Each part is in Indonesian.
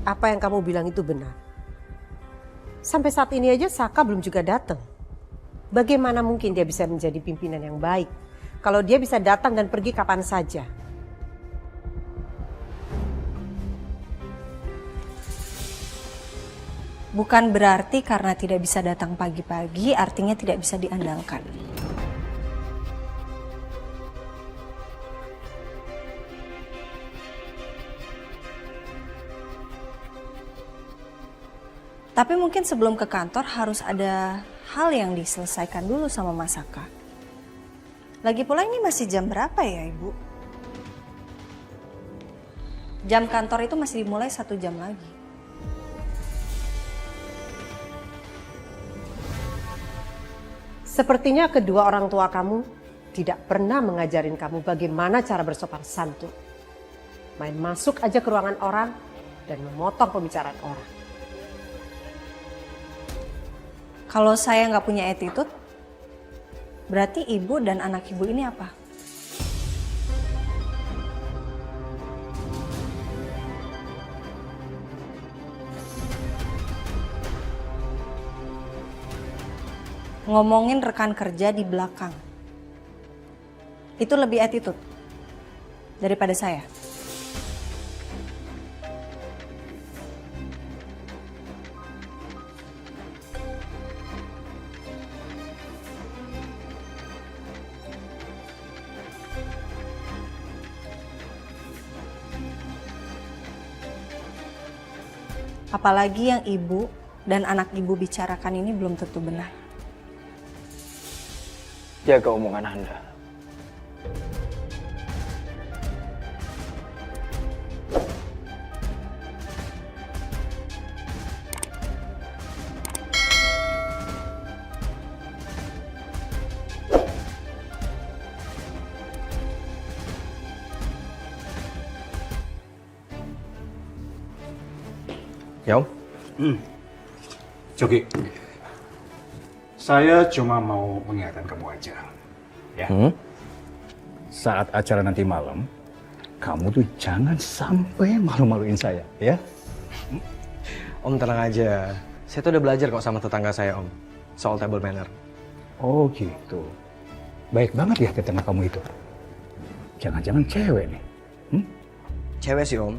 apa yang kamu bilang itu benar. Sampai saat ini aja Saka belum juga datang. Bagaimana mungkin dia bisa menjadi pimpinan yang baik kalau dia bisa datang dan pergi kapan saja? Bukan berarti karena tidak bisa datang pagi-pagi artinya tidak bisa diandalkan. Tapi mungkin sebelum ke kantor harus ada hal yang diselesaikan dulu sama Mas Saka. Lagi pula ini masih jam berapa ya Ibu? Jam kantor itu masih dimulai 1 jam lagi. Sepertinya kedua orang tua kamu tidak pernah mengajarin kamu bagaimana cara bersopan santun. Main masuk aja ke ruangan orang dan memotong pembicaraan orang. Kalau saya nggak punya attitude, berarti ibu dan anak ibu ini apa? Ngomongin rekan kerja di belakang. Itu lebih attitude daripada saya. Apalagi yang ibu dan anak ibu bicarakan ini belum tentu benar. Jaga omongan Anda. Ya Om? Jogi, saya cuma mau mengingatkan kamu aja, ya. Saat acara nanti malam, kamu tuh jangan sampai malu-maluin saya, ya. Om tenang aja. Saya tuh udah belajar kok sama tetangga saya Om, soal table manner. Oh gitu. Baik banget ya tetangga kamu itu. Jangan-jangan cewek nih. Cewek sih Om,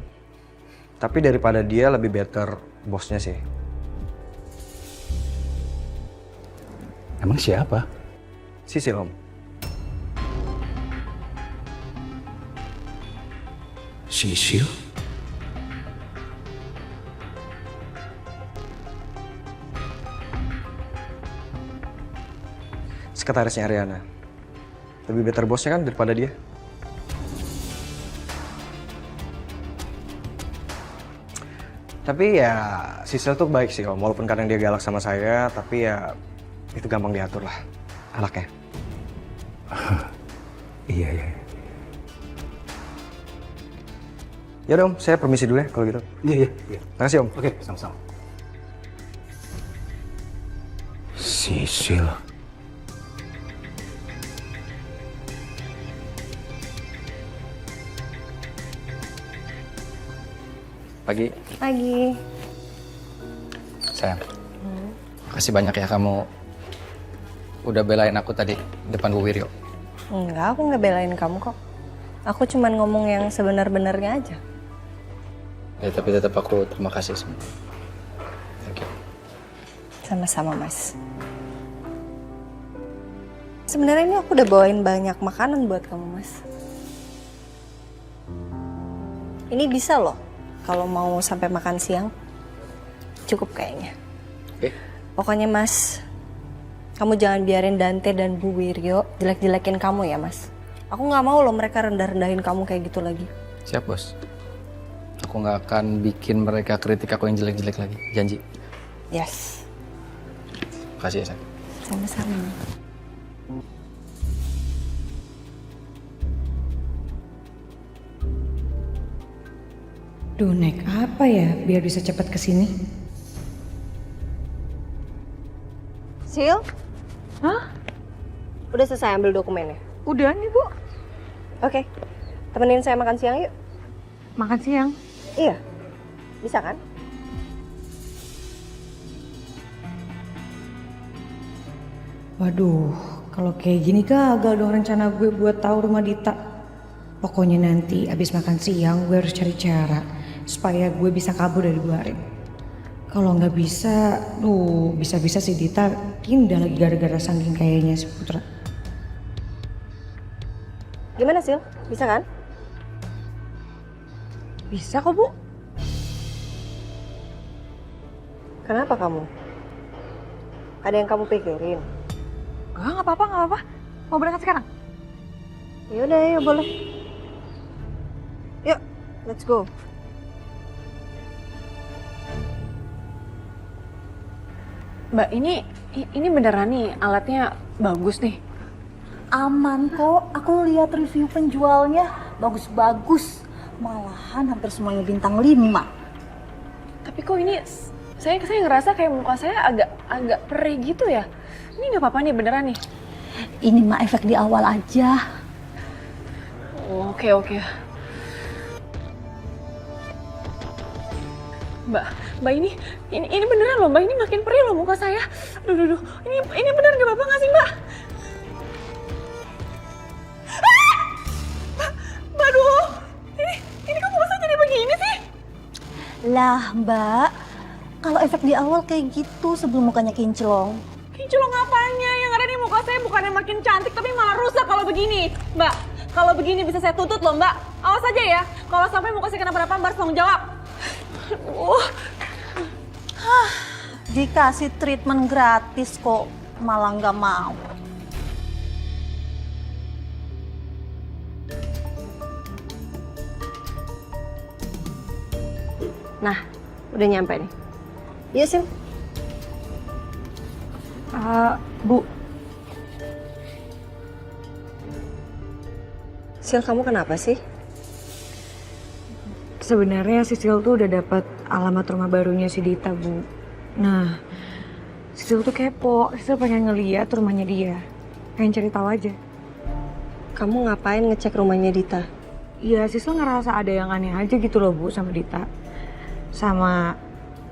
tapi daripada dia lebih better bosnya sih. Emang siapa? Sisil Om. Sisil? Sekretarisnya Ariana. Lebih better bosnya kan daripada dia. Tapi ya Sisil tuh baik sih Om, walaupun kadang dia galak sama saya, tapi ya itu gampang diatur lah anaknya. Iya. Ya dong, saya permisi dulu ya kalau gitu. Iya. Makasih Om. Oke, sama-sama. Sisil. Pagi. Pagi. Sayang. Makasih banyak ya kamu udah belain aku tadi depan Bu Wiryo. Enggak, aku nggak belain kamu kok. Aku cuman ngomong yang sebenar-benarnya aja. Ya tapi tetap aku terima kasih semua. Thank you. Sama-sama, Mas. Sebenarnya ini aku udah bawain banyak makanan buat kamu, Mas. Ini bisa loh, kalau mau sampai makan siang. Cukup kayaknya. Oke. Pokoknya, Mas, kamu jangan biarin Dante dan Bu Wiryo jelek-jelekin kamu ya, Mas. Aku nggak mau loh mereka rendah-rendahin kamu kayak gitu lagi. Siap, Bos. Aku nggak akan bikin mereka kritik aku yang jelek-jelek lagi. Janji. Yes. Makasih ya, sayang. Sama-sama. Duh, naik apa ya biar bisa cepat kesini? Sil? Hah? Udah selesai ambil dokumennya? Udah nih, Bu. Oke. Temenin saya makan siang yuk. Makan siang. Iya. Bisa kan? Waduh, kalau kayak gini gagal dong rencana gue buat tahu rumah Dita. Pokoknya nanti abis makan siang gue harus cari cara supaya gue bisa kabur dari Bu Arin. Kalau nggak bisa, bisa-bisa si Dita pindah lagi gara-gara saking kayaknya si Putra. Gimana Sil? Bisa kan? Bisa kok Bu. Kenapa kamu? Ada yang kamu pikirin? Nggak apa-apa. Mau berangkat sekarang? Yaudah, yuk boleh. Yuk, let's go. Mbak, ini beneran nih alatnya bagus nih. Aman kok, aku lihat review penjualnya bagus-bagus. Malahan hampir semuanya bintang 5. Tapi kok ini saya ngerasa kayak muka saya agak perih gitu ya. Ini nggak apa-apa nih beneran nih. Ini mah efek di awal aja. Oh, oke. Mbak ini beneran loh Mbak, ini makin perih loh muka saya. Aduh. Ini bener nggak apa-apa nggak sih Mbak? Mbak, aduh. Ini kok muka saya jadi begini sih? Lah Mbak, kalau efek di awal kayak gitu sebelum mukanya kinclong. Kinclong apanya? Yang ada di muka saya bukannya makin cantik tapi malah rusak kalau begini. Mbak, kalau begini bisa saya tuntut loh Mbak. Awas aja ya, kalau sampai muka saya kenapa-napa Mbak harus tanggung jawab. Dikasih treatment gratis kok malah nggak mau. Nah, udah nyampe nih. Iya Sil. Bu, Sil, kamu kenapa sih? sebenarnya Sisil tuh udah dapat alamat rumah barunya si Dita, Bu. Nah, Sisil tuh kepo, Sisil pengen ngeliat rumahnya dia. Pengen cari tahu aja. Kamu ngapain ngecek rumahnya Dita? Iya, Sisil ngerasa ada yang aneh aja gitu loh, Bu, sama Dita. Sama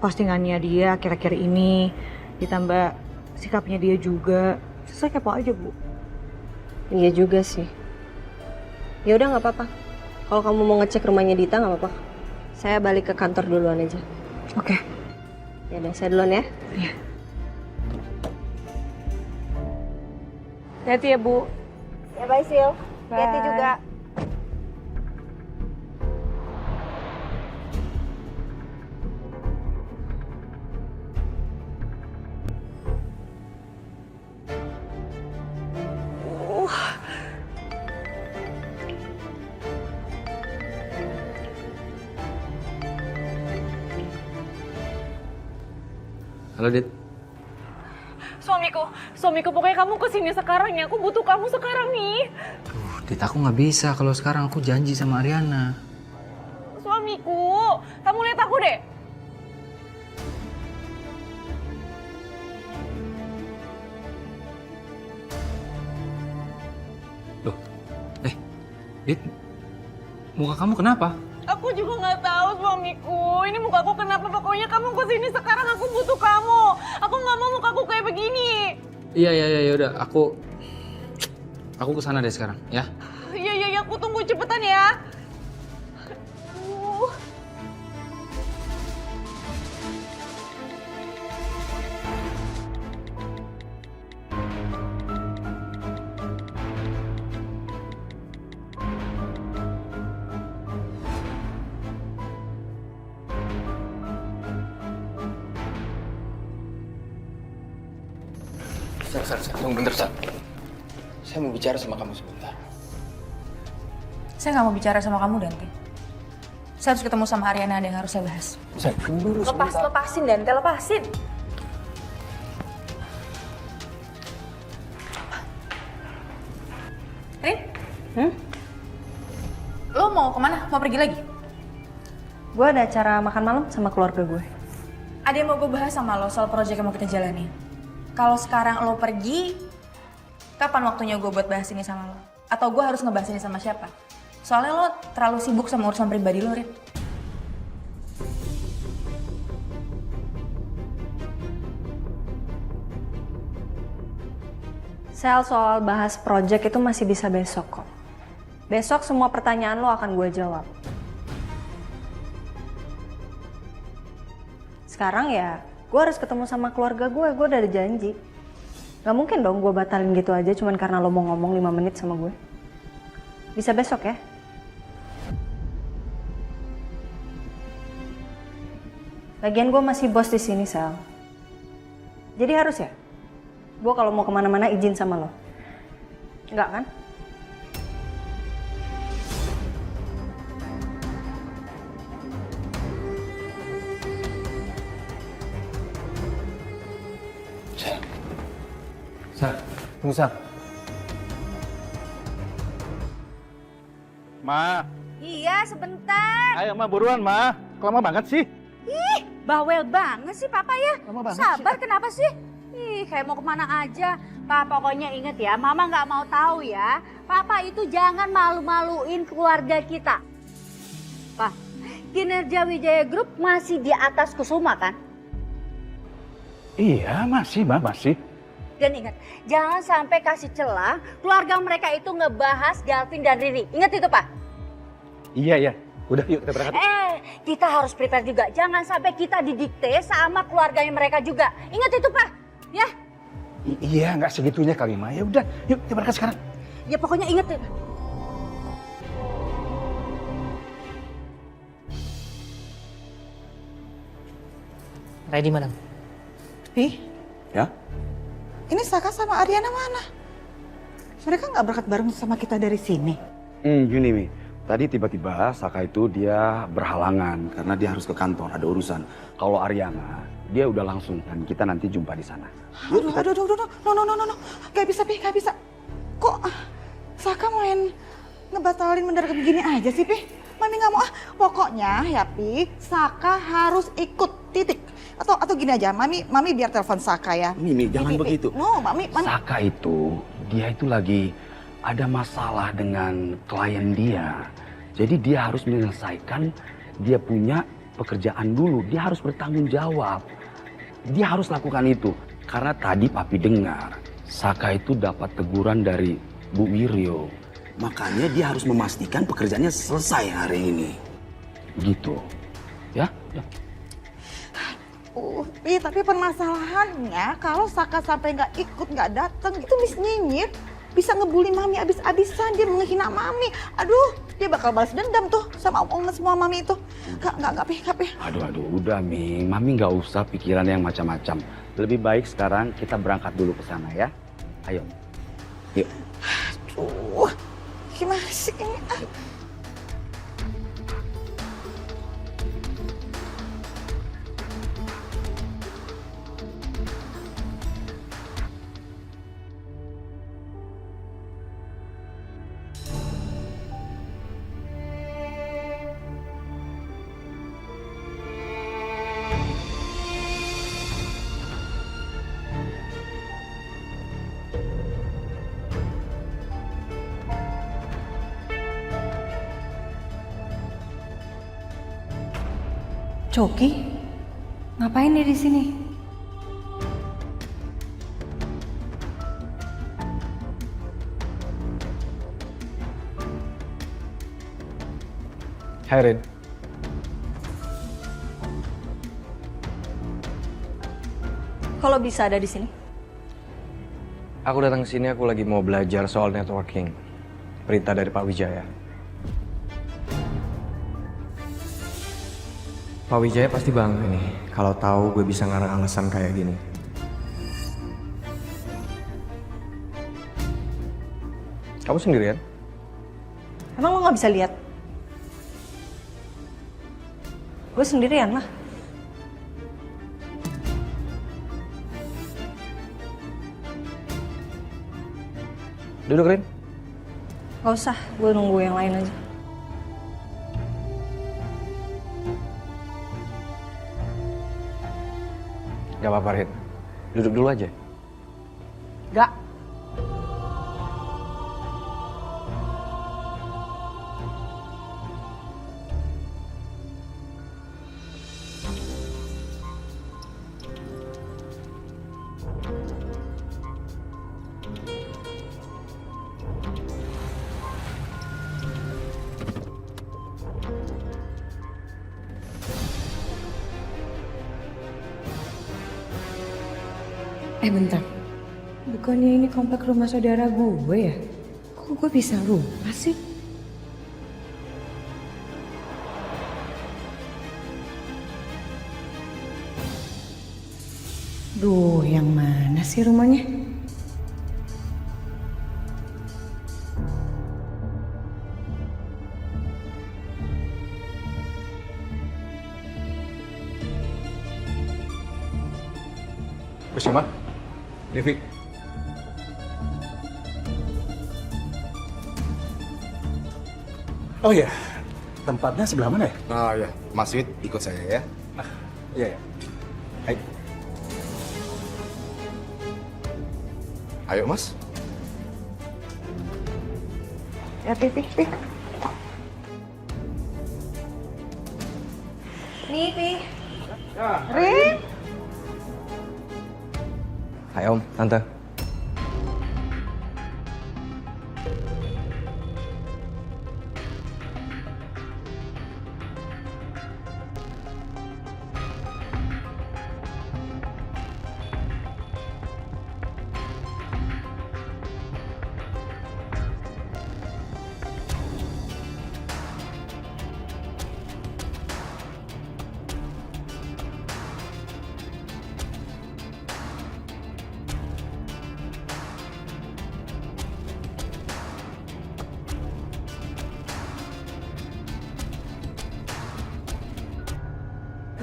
postingannya dia akhir-akhir ini, ditambah sikapnya dia juga. Sisil kepo aja, Bu. Iya juga sih. Ya udah nggak apa-apa. Kalau kamu mau ngecek rumahnya Dita nggak apa-apa. Saya balik ke kantor duluan aja. Oke. Ya udah, saya duluan ya. Iya. Hati-hati ya, Bu. Ya bye Sil. Hati-hati Bye. juga. Halo, Dit. Suamiku pokoknya kamu kesini sekarang ya. Aku butuh kamu sekarang nih. Dit, aku nggak bisa kalau sekarang aku janji sama Ariana. Suamiku, kamu lihat aku deh. Loh, Dit, muka kamu kenapa? Aku juga nggak tahu suamiku. Ini mukaku kenapa? Pokoknya kamu kesini sekarang. Aku butuh kamu. Aku nggak mau mukaku kayak begini. Iya, udah. Aku kesana deh sekarang, ya. Iya, aku tunggu cepetan ya. Aduh. Sar, tunggu bentar, Sar. Saya mau bicara sama kamu sebentar. Saya nggak mau bicara sama kamu, Dante. Saya harus ketemu sama Ariana, ada yang harus saya bahas. Sar, tunggu dulu sebentar. Lepasin, Dante, lepasin. Rin? Lo mau kemana? Mau pergi lagi? Gue ada acara makan malam sama keluarga gue. Ada yang mau gue bahas sama lo soal proyek yang mau kita jalani. Kalau sekarang lo pergi, kapan waktunya gue buat bahas ini sama lo? Atau gue harus ngebahas ini sama siapa? Soalnya lo terlalu sibuk sama urusan pribadi lo, Rin. Sel, soal bahas project itu masih bisa besok kok. Besok semua pertanyaan lo akan gue jawab. Sekarang ya, gue harus ketemu sama keluarga gue udah ada janji. Gak mungkin dong gue batalin gitu aja cuman karena lo mau ngomong 5 menit sama gue. Bisa besok ya? Lagian gue masih bos di sini, Sel. Jadi harus ya? Gue kalau mau kemana-mana izin sama lo. Enggak kan? Sal, tunggu Sal. Ma, Iya, sebentar. ayo Ma buruan Ma. Lama banget sih. Ih, bawel banget sih Papa ya. Lama banget Sabar, kenapa sih? Ih, kayak mau kemana aja. Pak, pokoknya inget ya, Mama nggak mau tahu ya. Papa itu jangan malu-maluin keluarga kita. Pak, kinerja Wijaya Group masih di atas Kusuma kan? Iya masih Ma, masih. Dan ingat, jangan sampai kasih celah keluarga mereka itu ngebahas Galvin dan Riri. Ingat itu, Pak? Iya. Udah yuk kita berangkat. Kita harus prepare juga. Jangan sampai kita didikte sama keluarganya mereka juga. Ingat itu, Pak. Ya? Iya, nggak segitunya kali Ma. Ya udah, yuk kita berangkat sekarang. Ya pokoknya ingat. Ready, madam? Ya? Ini Saka sama Ariana mana? Mereka nggak berangkat bareng sama kita dari sini? Gini Mi, tadi tiba-tiba Saka itu dia berhalangan karena dia harus ke kantor, ada urusan. Kalau Ariana, dia udah langsung dan kita nanti jumpa di sana. Aduh, no. Gak bisa, Pi, gak bisa. Kok Saka main ngebatalin mendadak begini aja sih, Pi? Mami nggak mau Pokoknya ya, Pi, Saka harus ikut, titik. Atau gini aja, Mami biar telepon Saka ya. Mimi, jangan begitu. No, Mami. Saka itu, dia itu lagi ada masalah dengan klien dia. Jadi dia harus menyelesaikan, dia punya pekerjaan dulu. Dia harus bertanggung jawab. Dia harus lakukan itu. Karena tadi Papi dengar, Saka itu dapat teguran dari Bu Wiryo. Makanya dia harus memastikan pekerjaannya selesai hari ini. Gitu. Ya? Pi, tapi permasalahannya kalau Saka sampai nggak ikut, nggak datang, itu Miss Nyinyir bisa ngebully Mami abis-abisan, dia menghina Mami. Aduh, dia bakal balas dendam tuh sama omongan semua Mami itu. Nggak, Pi. Aduh, udah Mi. Mami nggak usah pikiran yang macam-macam. Lebih baik sekarang kita berangkat dulu ke sana ya. Ayo. Yuk. Aduh, gimana sih ini? Coki, ngapain dia di sini? Hai Rin. Kalau bisa ada di sini. Aku datang ke sini, aku lagi mau belajar soal networking. Perintah dari Pak Wijaya. Pak Wijaya pasti bangga nih kalau tahu gue bisa ngarang alasan kayak gini. Kamu sendirian? Emang lo nggak bisa lihat? Gue sendirian lah. Duduk, Rin. Gak usah, gue nunggu yang lain aja. Gak apa-apa, Rin. Duduk dulu aja. Gak. Bentar. Bukannya ini komplek rumah saudara gue ya? Kok gue bisa lupa sih? Duh, yang mana sih rumahnya? Kusuma, Devi. Oh iya, tempatnya sebelah mana ya? Oh ya, Mas Wid ikut saya ya. Iya ya. Hai. Ayo Mas. Ya, Pipi. Nih, Pi. Rin. Hai Om, Tante.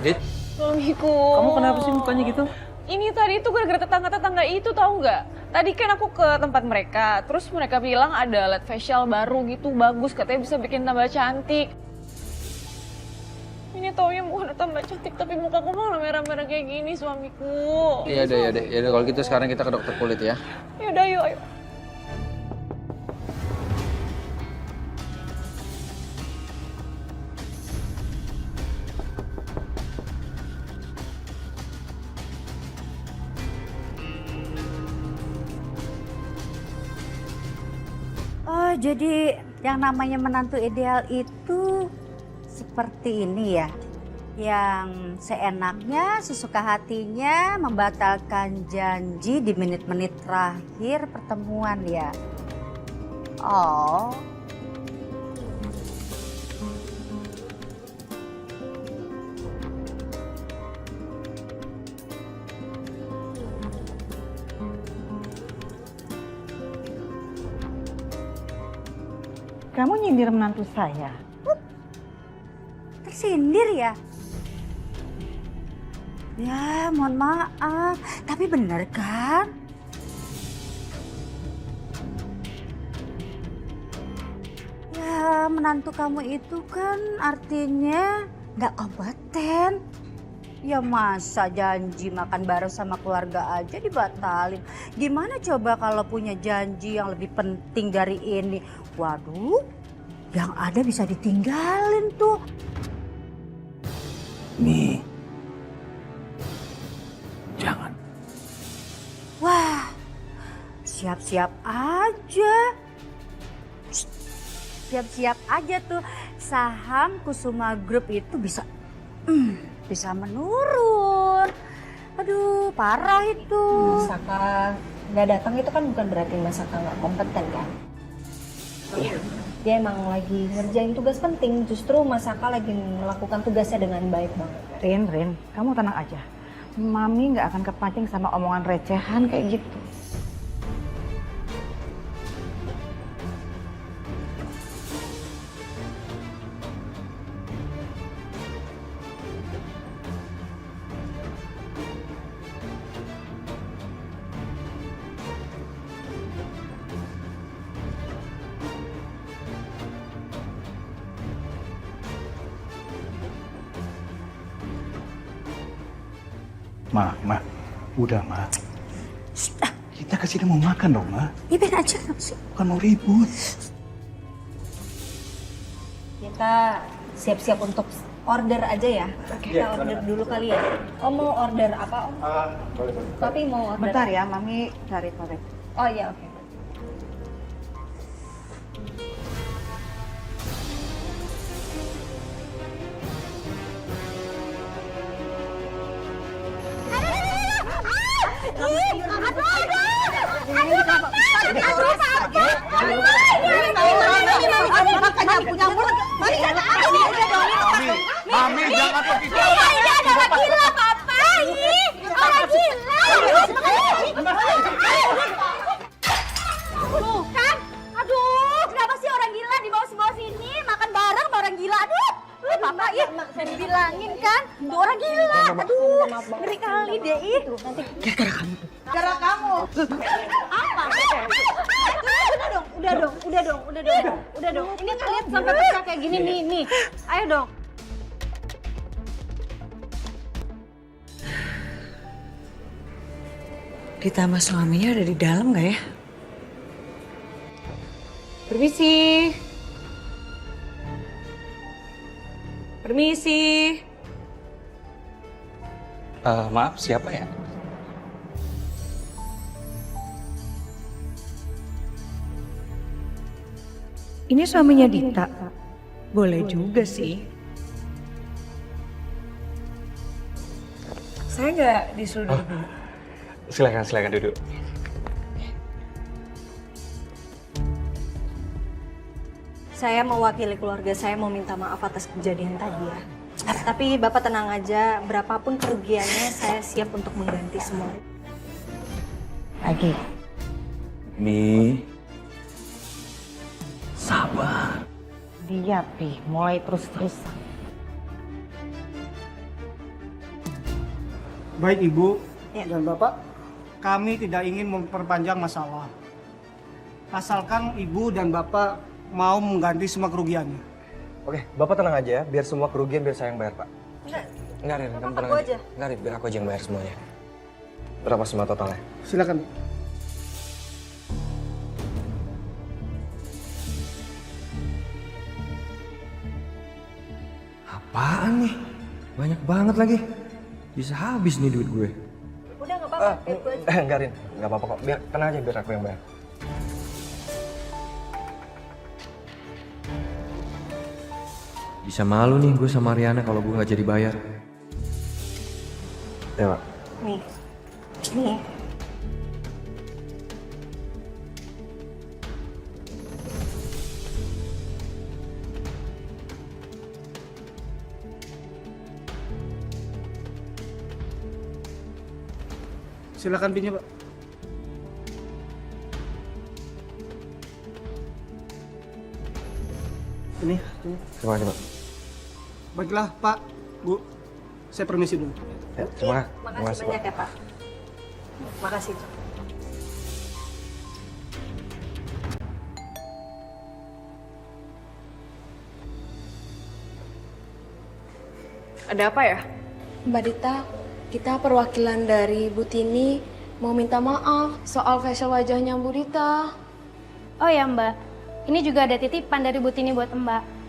Dit, Assalamualaikum. kamu kenapa sih mukanya gitu? Ini tadi itu gara-gara tetangga-tetangga itu tahu nggak? Tadi kan aku ke tempat mereka, terus mereka bilang ada alat facial baru gitu, bagus, katanya bisa bikin tambah cantik. Ini taunya bukan tambah cantik, tapi mukaku malah merah-merah kayak gini, suamiku. Iya deh, kalau gitu sekarang kita ke dokter kulit ya. Yaudah, ayo. Oh, jadi yang namanya menantu ideal itu seperti ini ya? Yang seenaknya, sesuka hatinya membatalkan janji di menit-menit terakhir pertemuan ya? Oh. Kamu nyindir menantu saya? Tersindir ya? Ya, mohon maaf. Tapi bener kan? Ya, menantu kamu itu kan artinya nggak kompeten. Ya masa janji makan bareng sama keluarga aja dibatalin. Gimana coba kalau punya janji yang lebih penting dari ini? Waduh, yang ada bisa ditinggalin tuh. Nih, jangan. Wah, siap-siap aja. Siap-siap aja tuh. Saham Kusuma Group itu bisa menurun. Aduh, parah itu. Saka nggak datang itu kan bukan berarti Mas Saka nggak kompeten kan? Iya. Dia emang lagi ngerjain tugas penting. Justru Mas Saka lagi melakukan tugasnya dengan baik banget. Rin, kamu tenang aja. Mami nggak akan kepancing sama omongan recehan kayak gitu. Ma, udah Ma. Kita kesini mau makan dong Ma. Ya biar aja kenapa sih? Bukan mau ribut. Kita siap-siap untuk order aja ya. Kita order dulu kali ya. Om mau order apa Om? Boleh. Tapi mau order. Bentar ya, Mami cari korek. Oh iya, oke. Mami, jangan begitu. Ini anak gila, Papa. Orang gila. Tuh kan? Aduh, kenapa sih orang gila dibawa sini? Makan bareng sama orang gila. Aduh, Papa, saya bilangin kan? Tuh orang gila. Aduh, ngeri kali deh. Gara kamu. Apa? Udah dong. Ini kalian sampai pecah kayak gini nih. Ayo dong. Kita sama suaminya ada di dalam nggak ya? Permisi. Permisi. Maaf, siapa ya? Ini suaminya Dita. Boleh juga sih. Saya nggak disuruh duduk dulu. Silakan duduk. Saya mewakili keluarga saya mau minta maaf atas kejadian tadi ya. Tapi Bapak tenang aja, berapapun kerugiannya saya siap untuk mengganti semua. Lagi. Mi, sabar. Dia, Pi, mulai terus-terusan. Baik Ibu dan Bapak, kami tidak ingin memperpanjang masalah. Asalkan Ibu dan Bapak mau mengganti semua kerugiannya. Oke, Bapak tenang aja ya, biar semua kerugian biar saya yang bayar, Pak. Enggak, Rin, kamu tenang aku aja. aja. Enggak, Rin, biar aku aja yang bayar semuanya. Berapa semua totalnya? Silakan. Apaan nih? Banyak banget lagi. Bisa habis nih duit gue. Udah nggak apa-apa, aku aja. Enggak, Rin. Enggak apa-apa kok. Biar tenang aja, biar aku yang bayar. Bisa malu nih gue sama Riana kalau gue nggak jadi bayar. Ya, Pak. Nih. Silakan pinjam, Pak. Ini. Terima kasih, Pak. Baiklah, Pak, Bu. Saya permisi dulu. Ya, terima Makasih banyak ya Pak. Makasih. Ada apa ya? Mbak Dita, kita perwakilan dari Bu Tini mau minta maaf soal facial wajahnya Bu Dita. Oh ya Mbak, ini juga ada titipan dari Bu Tini buat Mbak.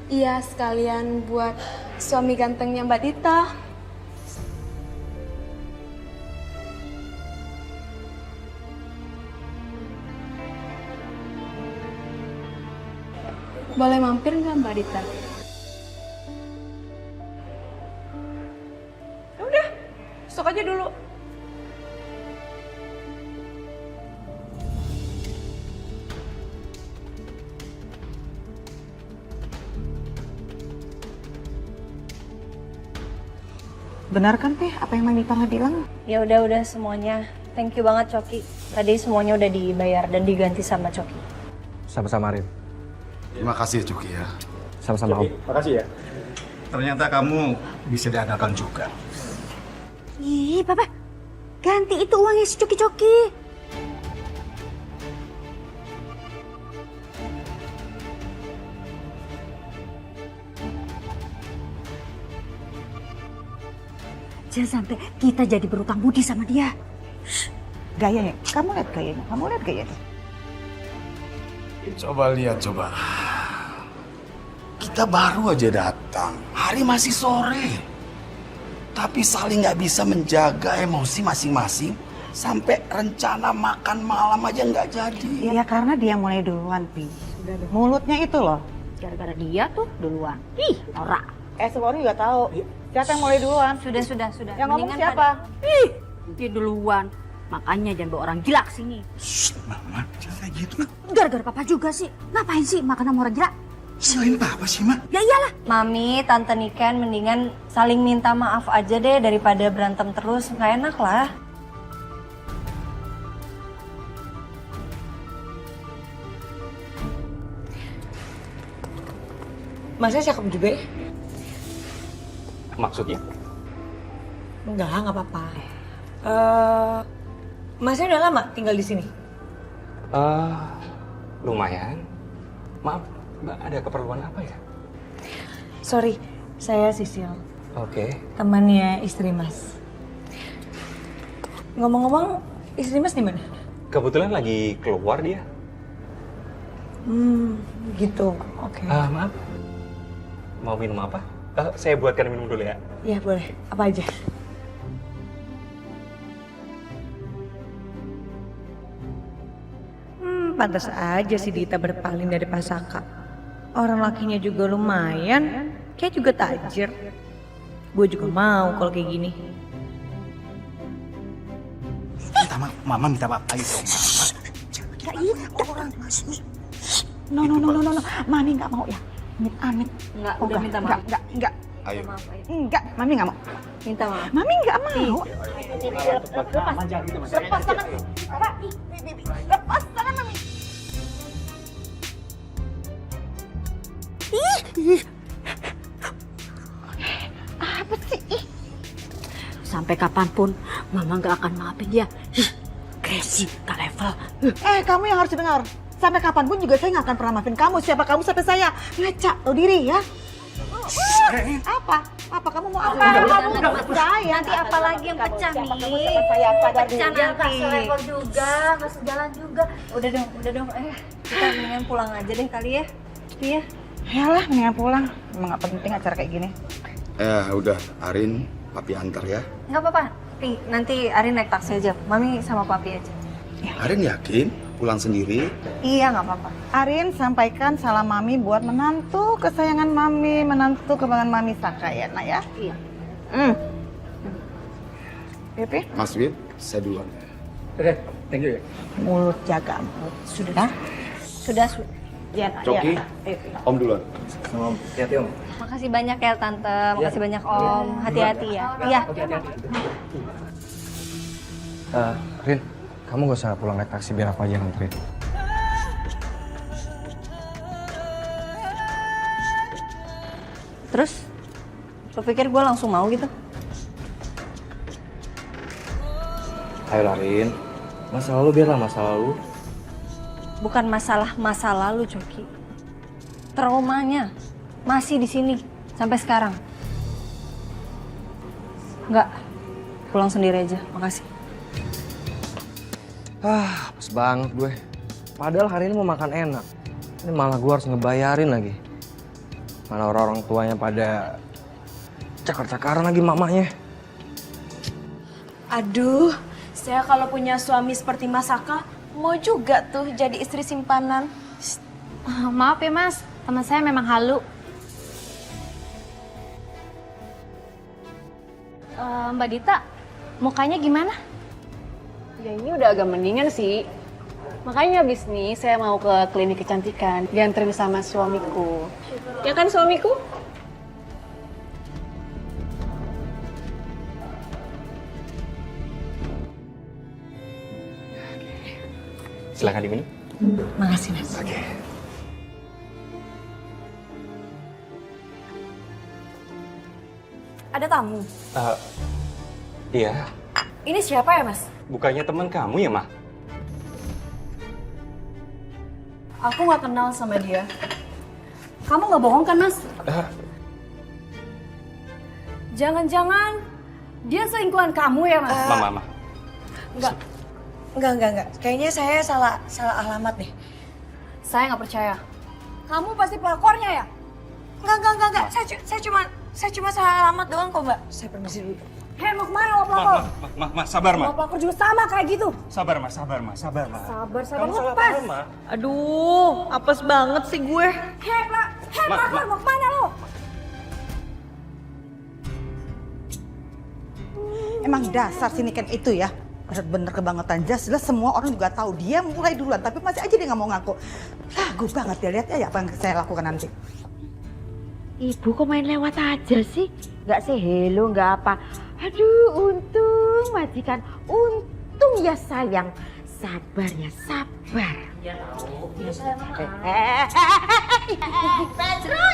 Iya, sekalian buat suami gantengnya Mbak Dita. Boleh mampir nggak Mbak Dita? Udah, sok aja dulu. Benar kan, Pi? Apa yang Mami Tangga bilang? Ya udah semuanya. Thank you banget Coki. Tadi semuanya udah dibayar dan diganti sama Coki. Sama-sama, Rin. Terima kasih Coki ya. Sama-sama, Om. Makasih ya. Ternyata kamu bisa diandalkan juga. Ih, Papa. Ganti itu uangnya si Coki-Coki. Jangan sampai kita jadi berutang budi sama dia. Gayanya, kamu lihat gayanya, Coba lihat, coba. Kita baru aja datang, hari masih sore. Tapi saling nggak bisa menjaga emosi masing-masing. Sampai rencana makan malam aja nggak jadi. Ya karena dia mulai duluan, Pi. Mulutnya itu loh. Gara-gara dia tuh duluan. Ih, norak. Semua orang juga tahu. Siapa yang mulai duluan? Sudah. Yang ngomong Mendingan siapa? Ih, dia duluan. Makanya jangan bawa orang gila kesini. Mama, jangan kayak gitu. Gara-gara papa juga sih. Ngapain sih makan sama orang gila? Selain apa sih, Mak? Ya iyalah. Mami, Tante Niken mendingan saling minta maaf aja deh daripada berantem terus. Nggak enak lah. Masnya cakep juga ya? Maksudnya? Enggak apa-apa. Masnya udah lama tinggal di sini? Lumayan. Maaf, Mbak ada keperluan apa ya? Sorry, saya Sisil. Oke. Temannya istri Mas. Ngomong-ngomong, istri Mas di mana? Kebetulan lagi keluar dia. Gitu. Oke. Maaf. Mau minum apa? Saya buatkan minum dulu ya. Iya boleh. Apa aja? Pantas aja si Dita berpaling dari Pasaka. Orang lakinya juga lumayan, kayak juga tajir. Gue juga mau kalau kayak gini. Mama minta maaf lagi dong. Gak itu orang. No. Mami nggak mau ya. Amit. Nggak, udah minta maaf. Enggak. Ayo. Enggak, Mami nggak mau. Minta maaf. Mami nggak mau. Lepas tangan. Lepas tangan Mami. Ih. Apa sih? Sampai kapanpun Mama nggak akan maafin dia. Ih, crazy, gak level. Kamu yang harus dengar. Sampai kapanpun juga saya nggak akan pernah maafin kamu. Siapa kamu sampai saya? Ngaca, tahu diri ya. Apa? Kamu mau apa? Saya. Nanti apa lagi yang pecah nih? Saya sadar Pecah diri. nanti. Selevel juga, nggak sejalan juga. Udah dong. Kita mendingan pulang aja deh kali ya. Iya. Yalah, mendingan pulang. Emang nggak penting acara kayak gini. Udah, Arin, Papi antar ya. Nggak apa-apa. Nanti Arin naik taksi aja. Mami sama Papi aja. Arin yakin pulang sendiri? Iya, nggak apa-apa. Arin, sampaikan salam Mami buat menantu kesayangan Mami, menantu kebanggaan Mami Saka ya, Nak ya? Iya. Pipi? Mas Wid, saya duluan. Oke, thank you ya. Mulut jaga mulut. Sudah? Sudah. Ya, Nak. Coki, Ya. Om duluan. Hati-hati Om. Makasih banyak ya Tante, makasih banyak Om. Hati-hati ya. Iya. Rin, kamu gak usah pulang naik taksi, biar aku aja yang nganterin. Terus? Lo pikir gue langsung mau gitu? Ayolah Rin, masa lalu biarlah masa lalu. Bukan masalah masa lalu, Coki. Traumanya masih di sini sampai sekarang. Enggak, pulang sendiri aja. Makasih. Pas banget gue. Padahal hari ini mau makan enak. Ini malah gue harus ngebayarin lagi. Mana orang-orang tuanya pada cakar-cakaran lagi mamanya. Aduh, saya kalau punya suami seperti Mas Saka, mau juga tuh jadi istri simpanan. Maaf ya Mas, teman saya memang halu. Mbak Dita, mukanya gimana? Ya ini udah agak mendingan sih. Makanya abis nih saya mau ke klinik kecantikan, dianterin sama suamiku. Ya kan suamiku? Silahkan diminum. Makasih Mas. Oke. Ada tamu. Iya, Ini siapa ya, Mas? bukannya teman kamu ya, Mah? Aku nggak kenal sama dia. Kamu nggak bohong kan, Mas? Jangan-jangan dia selingkuhan kamu ya, Mas? Mama. Enggak. Kayaknya saya salah alamat deh. Saya nggak percaya. Kamu pasti pelakornya ya? Enggak. Saya cuma salah alamat doang kok, Mbak. Saya permisi dulu. Hei, mau kemana lo pelakor? Mas, sabar, Lo pelakor juga sama kayak gitu. Sabar, Mas. Sabar, Kamu salah lepas. paham, Ma. Aduh, apes banget sih gue. Hei, pelakor, mau kemana lo? Emang dasar si Niken itu ya, bener-bener kebangetan. Jelas semua orang juga tahu dia mulai duluan, tapi masih aja dia nggak mau ngaku. Lagu banget ya, lihat ya apa yang saya lakukan nanti. Ibu kok main lewat aja sih? Nggak say hello, nggak apa. Aduh, untung majikan, untung ya sayang. Sabar ya, sabar. Ya tahu, ya sayang. Pedro,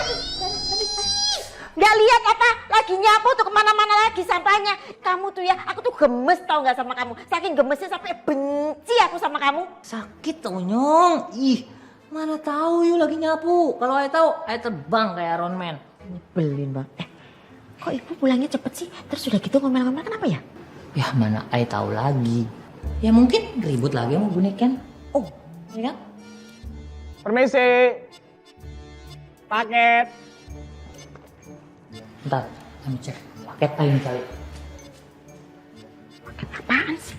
nggak lihat apa? Lagi nyapu tuh kemana-mana lagi sampahnya. Kamu tuh ya, aku tuh gemes tau nggak sama kamu. Saking gemesnya sampai benci aku sama kamu. Sakit tau Nyong. Ih, mana tahu yuk lagi nyapu. Kalau ayah tahu, ayah terbang kayak Iron Man. Nyebelin bang. Kok ibu pulangnya cepet sih? Terus udah gitu ngomel-ngomel kenapa ya? Ya mana ayah tahu lagi. Ya mungkin ribut lagi sama Bu Niken. Oh, ya kan? Permisi. Paket. Bentar, kami cek paket lain kali. Paket apaan sih?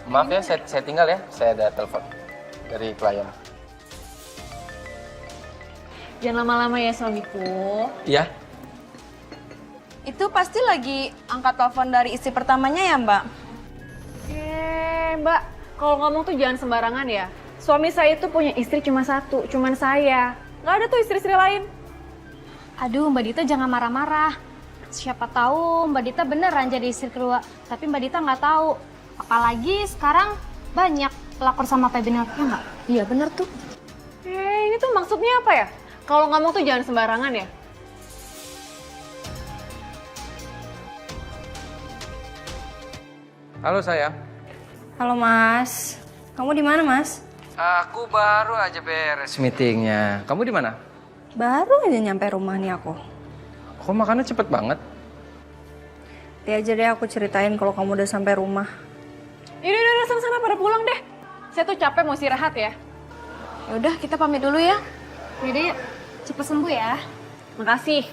Maaf ya, saya tinggal ya. Saya ada telepon dari klien. Jangan lama-lama ya suamiku. Iya. Itu pasti lagi angkat telepon dari istri pertamanya ya, Mbak? Mbak, kalau ngomong tuh jangan sembarangan ya. Suami saya itu punya istri cuma satu, cuman saya. Nggak ada tuh istri-istri lain. Aduh, Mbak Dita jangan marah-marah. Siapa tahu Mbak Dita beneran jadi istri kedua, tapi Mbak Dita nggak tahu. Apalagi sekarang banyak pelakor sama Febinal, ya nggak? Iya bener tuh. Ini tuh maksudnya apa ya? Kalau ngomong tuh jangan sembarangan ya. Halo sayang. Halo Mas, kamu di mana Mas? Aku baru aja beres meetingnya. Kamu di mana? Baru aja nyampe rumah nih aku. Kok makannya cepet banget? Nanti aja deh aku ceritain kalau kamu udah sampai rumah. Ini udah sana-sana pada pulang deh. Saya tuh capek mau istirahat ya. Yaudah kita pamit dulu ya. Yaudah yuk, cepet sembuh ya. Makasih.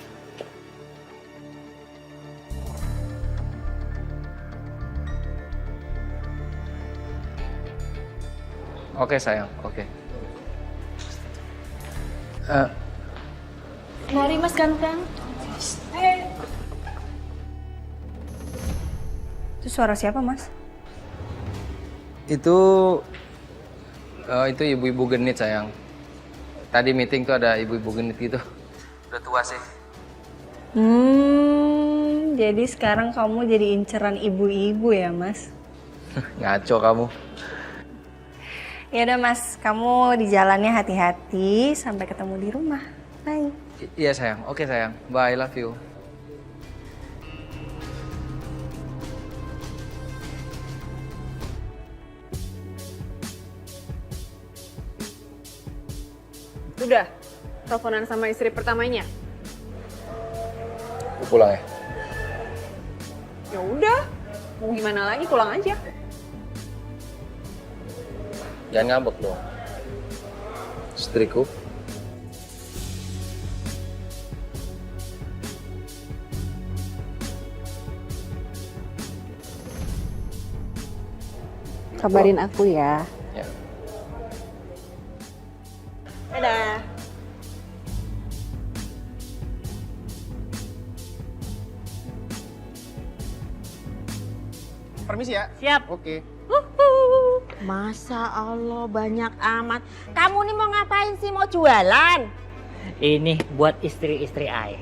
Oke sayang, oke. Mari Mas ganteng. Itu suara siapa Mas? Itu ibu-ibu genit sayang. Tadi meeting tuh ada ibu-ibu genit gitu. Udah tua sih. Jadi sekarang kamu jadi inceran ibu-ibu ya Mas? Ngaco kamu. Ya udah Mas, kamu di jalannya hati-hati sampai ketemu di rumah. Bye. Iya sayang, oke sayang. Bye, love you. Udah, teleponan sama istri pertamanya. Aku pulang ya. Ya udah, mau gimana lagi pulang aja. Jangan ngambek dong. Istriku. Kabarin aku ya. Ya. Dadah. Permisi ya. Siap. Oke. Masa Allah banyak amat. Kamu nih mau ngapain sih? Mau jualan? Ini buat istri-istri ay.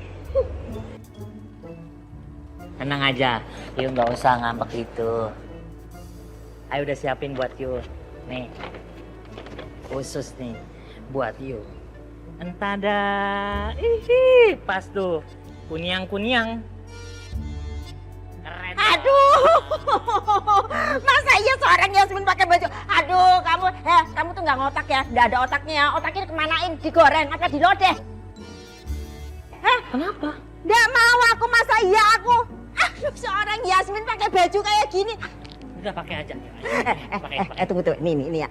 Tenang aja, yuk nggak usah ngambek itu. Ayo udah siapin buat you. Nih, khusus nih buat you. Entada, pas tuh, kunyang-kunyang. Aduh, masa iya seorang Yasmin pakai baju? Aduh, kamu tuh nggak ngotak ya? Nggak ada otaknya ya? Otaknya kemanain? Digoreng apa dilodeh? Kenapa? Nggak mau aku, masa iya aku? Aduh, seorang Yasmin pakai baju kayak gini. Udah pakai aja. Tunggu. Nih ya.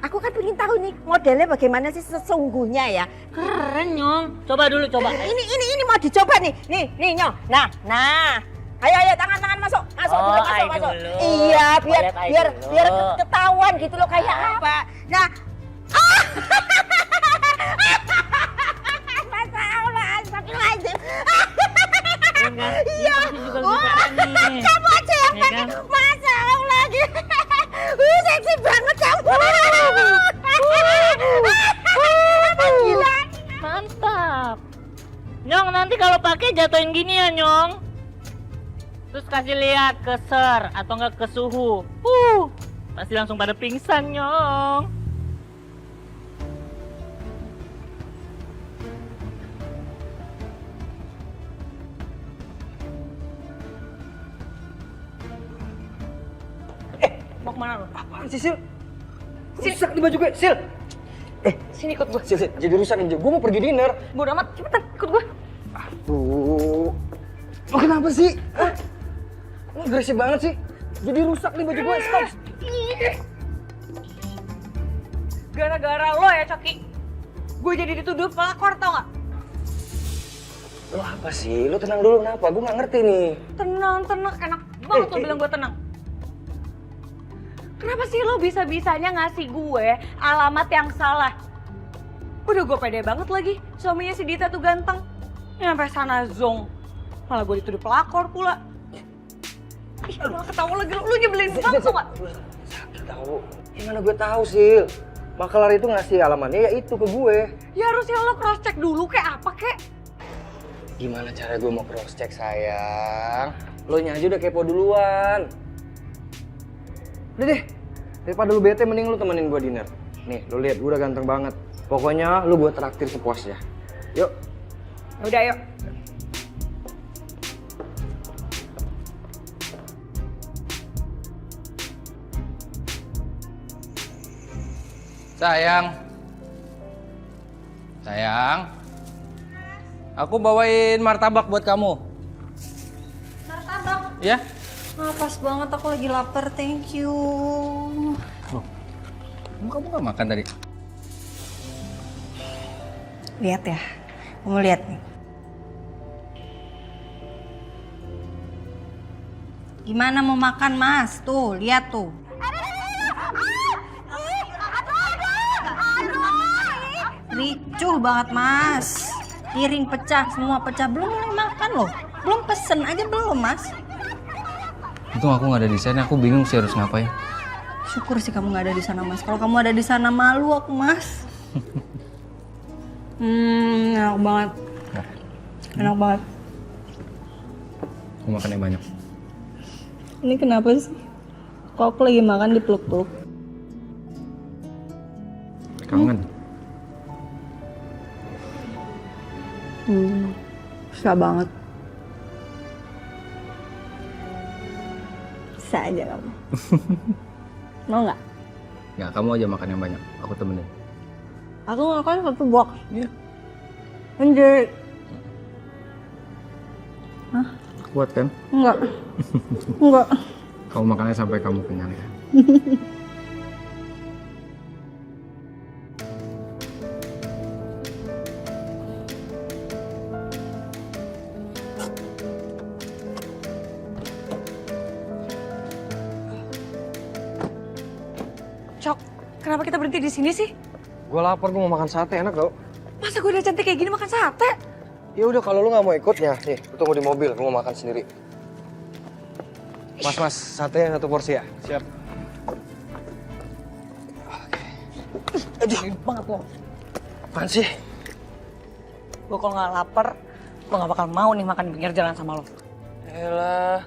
Aku kan pengen tahu nih modelnya bagaimana sih sesungguhnya ya. Keren Nyong. Coba dulu. Ini mau dicoba nih. Nih Nyong. Nah. Ayo tangan masuk dulu. Iya, biar ketahuan gitu loh kayak apa. Nah. Masa Allah jatuhin gini ya, Nyong. Terus kasih lihat ke ser atau enggak ke suhu. Pasti langsung pada pingsan, Nyong. Mau kemana lu? Apaan sih, Sil? Rusak di baju gue, Sil! Sini ikut gue. Sil, jadi rusak nih. Gue mau pergi dinner. Bodo amat, cepetan ikut gue. Aduh. Lo kenapa sih? Lo agresif banget sih. Jadi rusak nih baju gue, stop. Gara-gara lo ya, Coki. Gue jadi dituduh pelakor, tau gak? Lo apa sih? Lo tenang dulu, kenapa? Gue gak ngerti nih. Tenang, enak banget lo bilang gue tenang. Kenapa sih lo bisa-bisanya ngasih gue alamat yang salah? Udah gue pede banget lagi, suaminya si Dita tuh ganteng. Nyampe sana zong, malah gue dituduh pelakor pula. Ih, malah ketawa lagi, lo nyebelin banget tau gak? Sakit tau. Gimana gue tahu sih? Makelar itu ngasih alamatnya ya itu ke gue. Ya harusnya lo cross check dulu kayak apa kek? Gimana cara gue mau cross check sayang? Lo nya aja udah kepo duluan. Udah deh, daripada lu bete mending lu temenin gue dinner. Nih, lu lihat gue udah ganteng banget. Pokoknya lu gue traktir sepuasnya. Yuk. Udah yuk. Sayang. Sayang. Aku bawain martabak buat kamu. Martabak? Ya? Ah, pas banget aku lagi lapar, thank you. Kamu gak makan tadi? Lihat ya, kamu lihat nih. Gimana mau makan, Mas? Tuh, lihat tuh. Ricuh banget, Mas. Piring pecah, semua pecah. Belum mulai makan loh. Belum pesen aja belum, Mas. Untung aku gak ada di sana, aku bingung sih harus ngapain. Syukur sih kamu gak ada di sana, Mas. Kalau kamu ada di sana malu aku, Mas. Enak banget. Enak banget. Aku makan yang banyak. Ini kenapa sih? Kok aku lagi makan dipeluk-peluk? Kangen. Susah banget. Bisa aja kamu. Mau nggak? Nggak, kamu aja makan yang banyak. Aku temenin. Aku makan 1 box. Iya. Anjir. Hah? Kuat kan? Enggak. Enggak. Kamu makannya sampai kamu kenyang ya. Cok, kenapa kita berhenti di sini sih? Gue lapar, gue mau makan sate, enak tau. Masa gue udah cantik kayak gini makan sate? Ya udah kalau lu nggak mau ikut ya, nih, lu tunggu di mobil, gue mau makan sendiri. Mas, sate 1 porsi ya? Siap. Aduh, banget lo. Apaan sih? Gue kalau nggak lapar, gue nggak bakal mau nih makan di pinggir jalan sama lo. Elah,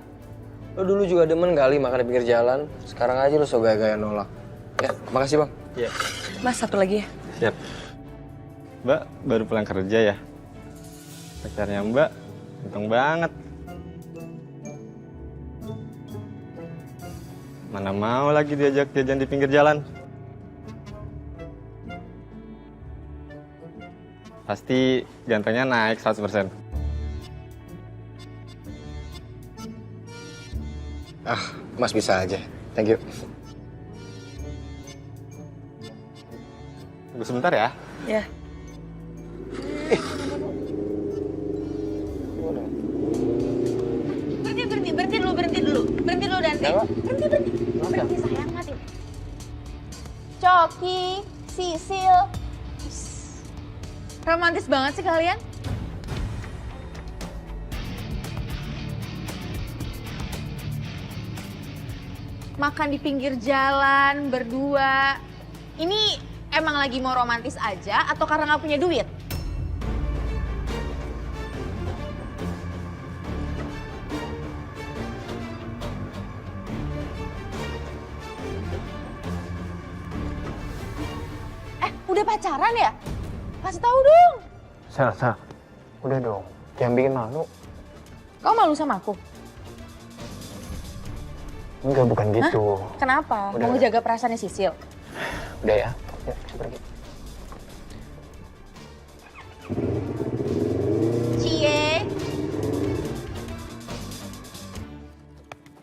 lu dulu juga demen kali makan di pinggir jalan. Sekarang aja lu so gaya-gaya nolak. Ya, makasih bang. Iya. Mas, 1 lagi ya. Siap. Mbak baru pulang kerja ya? Pacarnya Mbak untung banget. Mana mau lagi diajak jajan di pinggir jalan? Pasti gantengnya naik 100%. Ah, Mas bisa aja. Thank you. Tunggu sebentar ya. Ya. Berhenti dulu Dante. Berhenti sayang, mati. Coki, Sisil. Romantis banget sih kalian. Makan di pinggir jalan, berdua. Ini emang lagi mau romantis aja atau karena nggak punya duit? Udah pacaran ya? Kasih tahu dong. Sa, udah dong. Jangan bikin malu. Kau malu sama aku? Enggak, bukan gitu. Kenapa? Udah. Mau ngejaga perasaannya Sisil? Udah ya. Yuk, kita pergi. Cie.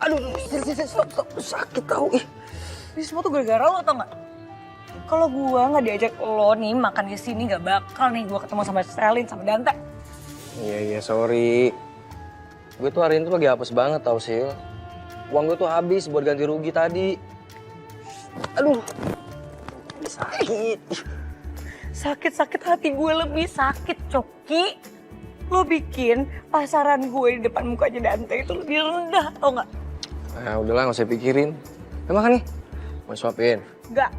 Aduh, stop. Sakit tau. Ini semua tuh gara-gara lo tau gak? Kalau gue nggak diajak lo nih makan di sini nggak bakal nih gue ketemu sama Selin sama Dante. Iya, sorry. Gue tuh hari ini tuh lagi apes banget tau, Sil. Uang gue tuh habis buat ganti rugi tadi. Aduh, sakit. Sakit hati gue lebih sakit, Coki. Lo bikin pasaran gue di depan mukanya Dante itu lebih rendah, tau gak? Nah, udahlah, nggak usah pikirin. Makan nih. Mau suapin? Gak,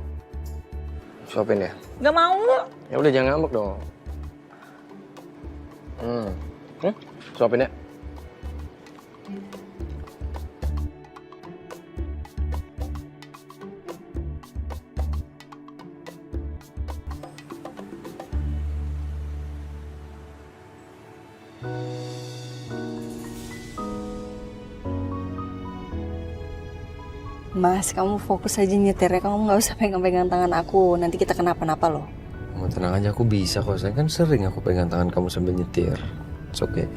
Suapin ya? gak mau. Ya udah, jangan ngambek dong. Suapin ya. Mas, kamu fokus aja nyetirnya, kamu nggak usah pegang-pegang tangan aku, nanti kita kenapa-napa loh. Kamu tenang aja, aku bisa kok. Saya kan sering aku pegang tangan kamu sambil nyetir. It's okay.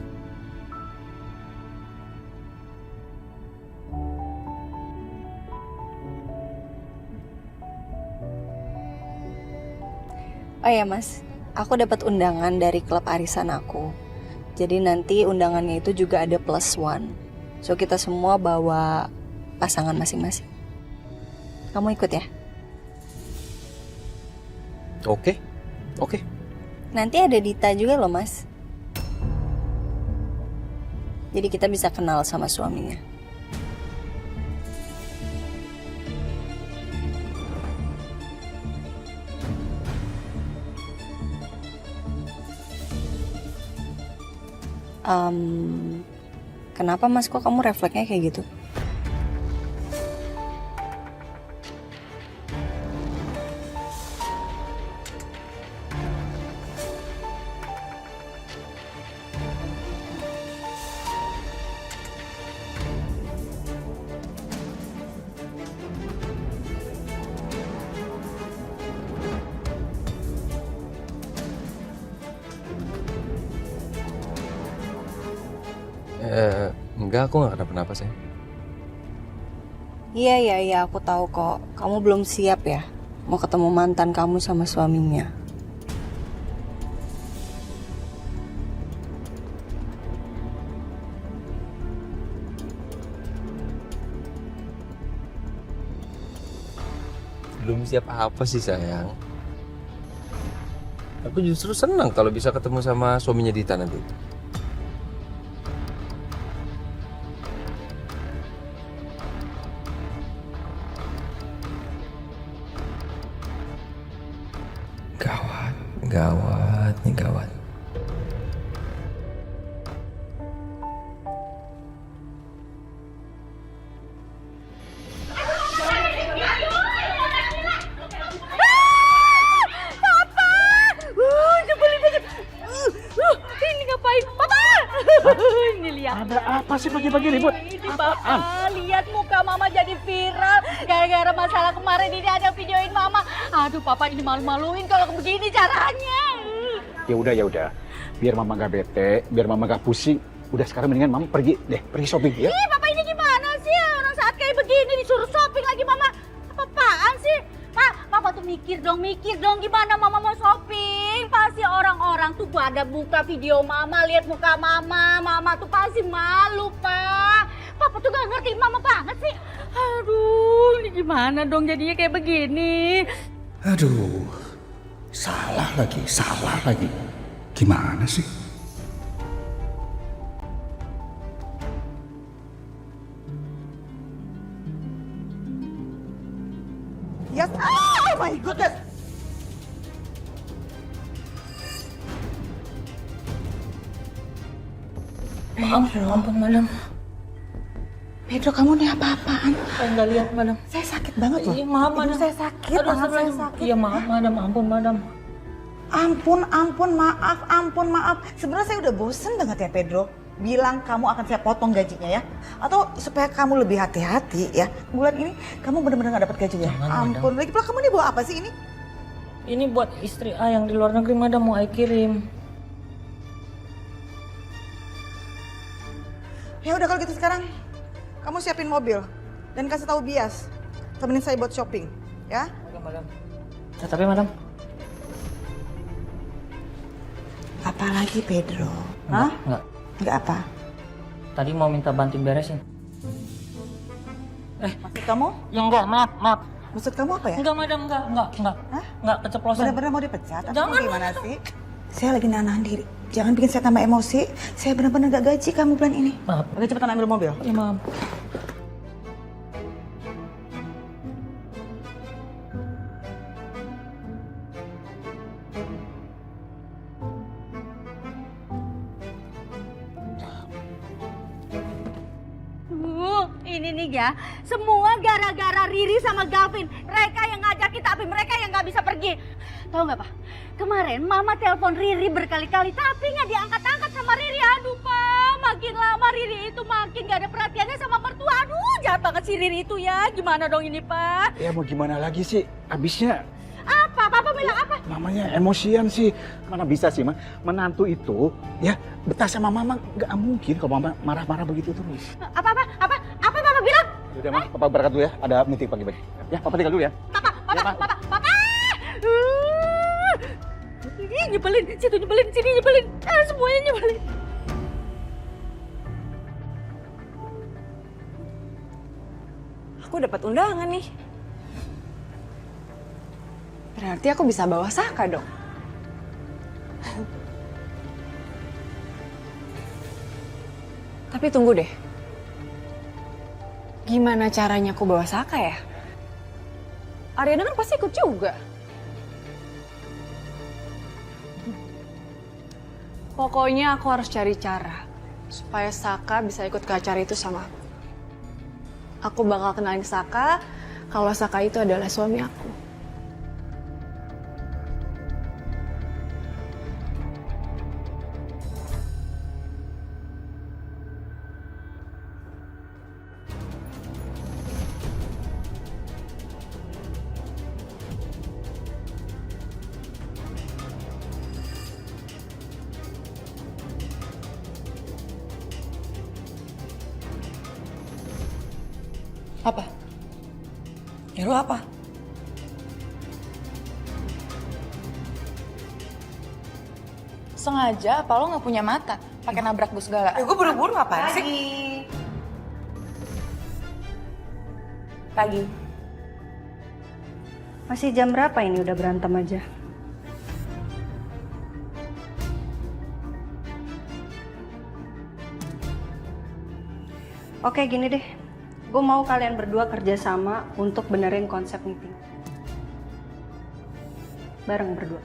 Oh ya Mas, aku dapat undangan dari klub arisan aku. Jadi nanti undangannya itu juga ada +1. So kita semua bawa pasangan masing-masing. Kamu ikut ya? Oke. Nanti ada Dita juga loh Mas. Jadi kita bisa kenal sama suaminya. Kenapa Mas, kok kamu refleksnya kayak gitu? Enggak, aku nggak kenapa-napa sih. Iya, aku tahu kok. Kamu belum siap ya mau ketemu mantan kamu sama suaminya. Belum siap apa sih sayang? Aku justru senang kalau bisa ketemu sama suaminya Dita nanti. Gawat. Ini ngapain? Papa! Ini lihat. Ada apa sih pagi-pagi ribut? Ini Papa, lihat muka Mama jadi viral. Gara-gara masalah kemarin ini ada videoin Mama. Aduh Papa, ini malu-maluin kalau begini caranya. Ya udah. Biar mama gak bete, biar mama gak pusing. Udah sekarang mendingan mama pergi shopping ya. Ih Papa, ini gimana sih? Orang saat kayak begini disuruh shopping lagi Mama. Apa-apaan sih? Papa tuh mikir dong gimana Mama mau shopping. Pasti orang-orang tuh pada buka video Mama, lihat muka Mama. Mama tuh pasti malu, Pak. Papa tuh gak ngerti Mama banget sih. Aduh, ini gimana dong jadinya kayak begini? Aduh, salah lagi. Gimana sih? Yes. Oh my goodness. Maaf, ampun madam. Pedro, kamu nih apa-apaan? Saya nggak lihat, madam. Saya sakit banget loh. Iya, maaf, Ibu madam. saya sakit, Aduh, tangan saya madam. sakit. Iya, maaf, madam. Ampun, madam. Ampun, maaf. Sebenarnya saya udah bosen banget ya, Pedro. Bilang kamu akan saya potong gajinya ya. Atau supaya kamu lebih hati-hati ya. Bulan ini kamu benar-benar gak dapat gaji ya. Jangan, Ampun, lagi pula kamu ini bawa apa sih ini? Ini buat istri A yang di luar negeri, madam. Mau A kirim. Ya udah kalau gitu sekarang kamu siapin mobil dan kasih tahu Bias. Temenin saya buat shopping, ya? Oke, madam. Ya, tapi, madam. Apalagi Pedro? Hah? Enggak. Enggak apa? Tadi mau minta bantuin beresin. Maksud kamu? Ya enggak, maaf. Maksud kamu apa ya? Enggak, madam, enggak. Hah? Enggak, keceplosan. Benar-benar mau dipecat? Atau Jangan, gimana madam. sih? Saya lagi nahan diri. Jangan bikin saya tambah emosi. Saya benar-benar gak gaji kamu bulan ini. Maaf. Oke, cepetan ambil mobil. Ya, maaf. Ini nih ya, semua gara-gara Riri sama Gavin. Mereka yang ngajak kita, tapi mereka yang nggak bisa pergi. Tahu nggak, Pak? Kemarin Mama telepon Riri berkali-kali, tapi nggak diangkat-angkat sama Riri. Aduh, Pak, makin lama Riri itu makin nggak ada perhatiannya sama mertua. Aduh, jahat banget si Riri itu ya. Gimana dong ini, Pak? Ya mau gimana lagi sih? Abisnya Apa? Papa bilang apa? mamanya emosian sih. Mana bisa sih, Ma? Menantu itu ya betah sama mama nggak mungkin kalau mama marah-marah begitu terus. Apa Papa bilang? Yaudah, Ma, Papa berangkat dulu ya. Ada meeting pagi-pagi. Ya, Papa tinggal dulu ya. Papa. Ih, nyebelin, situ nyebelin, sini nyebelin. Semuanya nyebelin. Aku dapat undangan nih. Berarti aku bisa bawa Saka dong. Tapi tunggu deh. Gimana caranya aku bawa Saka ya? Ariana kan pasti ikut juga. Pokoknya aku harus cari cara supaya Saka bisa ikut ke acara itu sama aku. Aku bakal kenalin Saka kalau Saka itu adalah suami aku. Apa? Nyuruh apa? Sengaja apa lo nggak punya mata? Pakai nabrak bus segala. Gue buru-buru apaan sih? Pagi. Masih jam berapa ini udah berantem aja? Oke, gini deh. Gue mau kalian berdua kerjasama untuk benerin konsep meeting. Bareng berdua.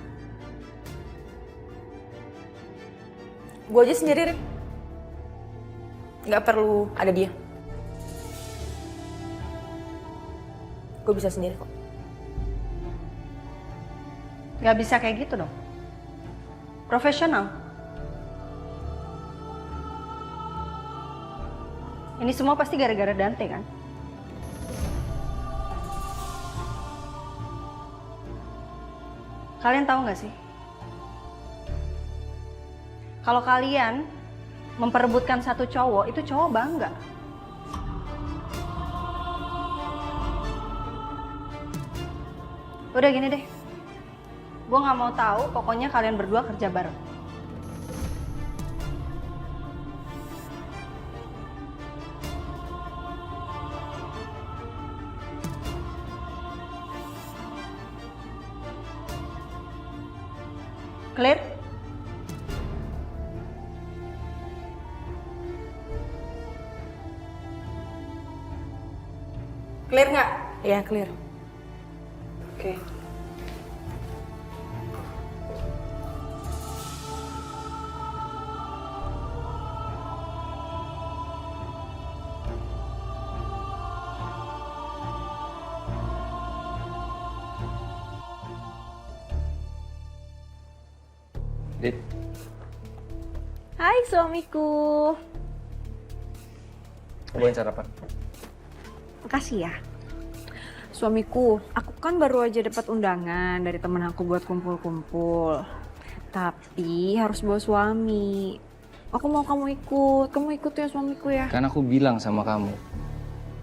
Gue aja sendiri, Rik. Nggak perlu ada dia. Gue bisa sendiri kok. Gak bisa kayak gitu dong. Profesional. Ini semua pasti gara-gara Dante kan? Kalian tahu nggak sih? Kalau kalian memperebutkan satu cowok, itu cowok bangga. Udah gini deh. Gue nggak mau tahu, pokoknya kalian berdua kerja bareng. Clear? Clear nggak? Iya, clear. Oke. Dit. Hai suamiku. Bawain sarapan. Makasih ya. Suamiku, aku kan baru aja dapat undangan dari temen aku buat kumpul-kumpul. Tapi harus bawa suami. Aku mau kamu ikut. Kamu ikut ya suamiku ya. Kan aku bilang sama kamu,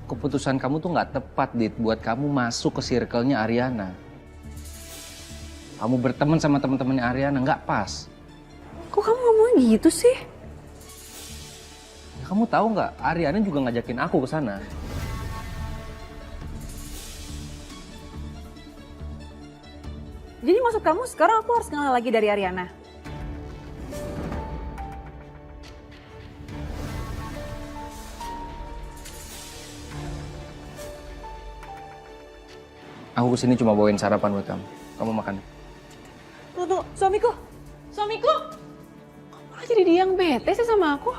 keputusan kamu tuh nggak tepat, Dit, buat kamu masuk ke circle-nya Ariana. Kamu berteman sama teman-temannya Ariana nggak pas. Kok kamu ngomong gitu sih? Ya, kamu tahu nggak, Ariana juga ngajakin aku ke sana. Jadi maksud kamu sekarang aku harus kenal lagi dari Ariana? Aku kesini cuma bawain sarapan buat kamu. Kamu makan. Tunggu, suamiku. Suamiku. Kok malah jadi dia yang bete sih sama aku?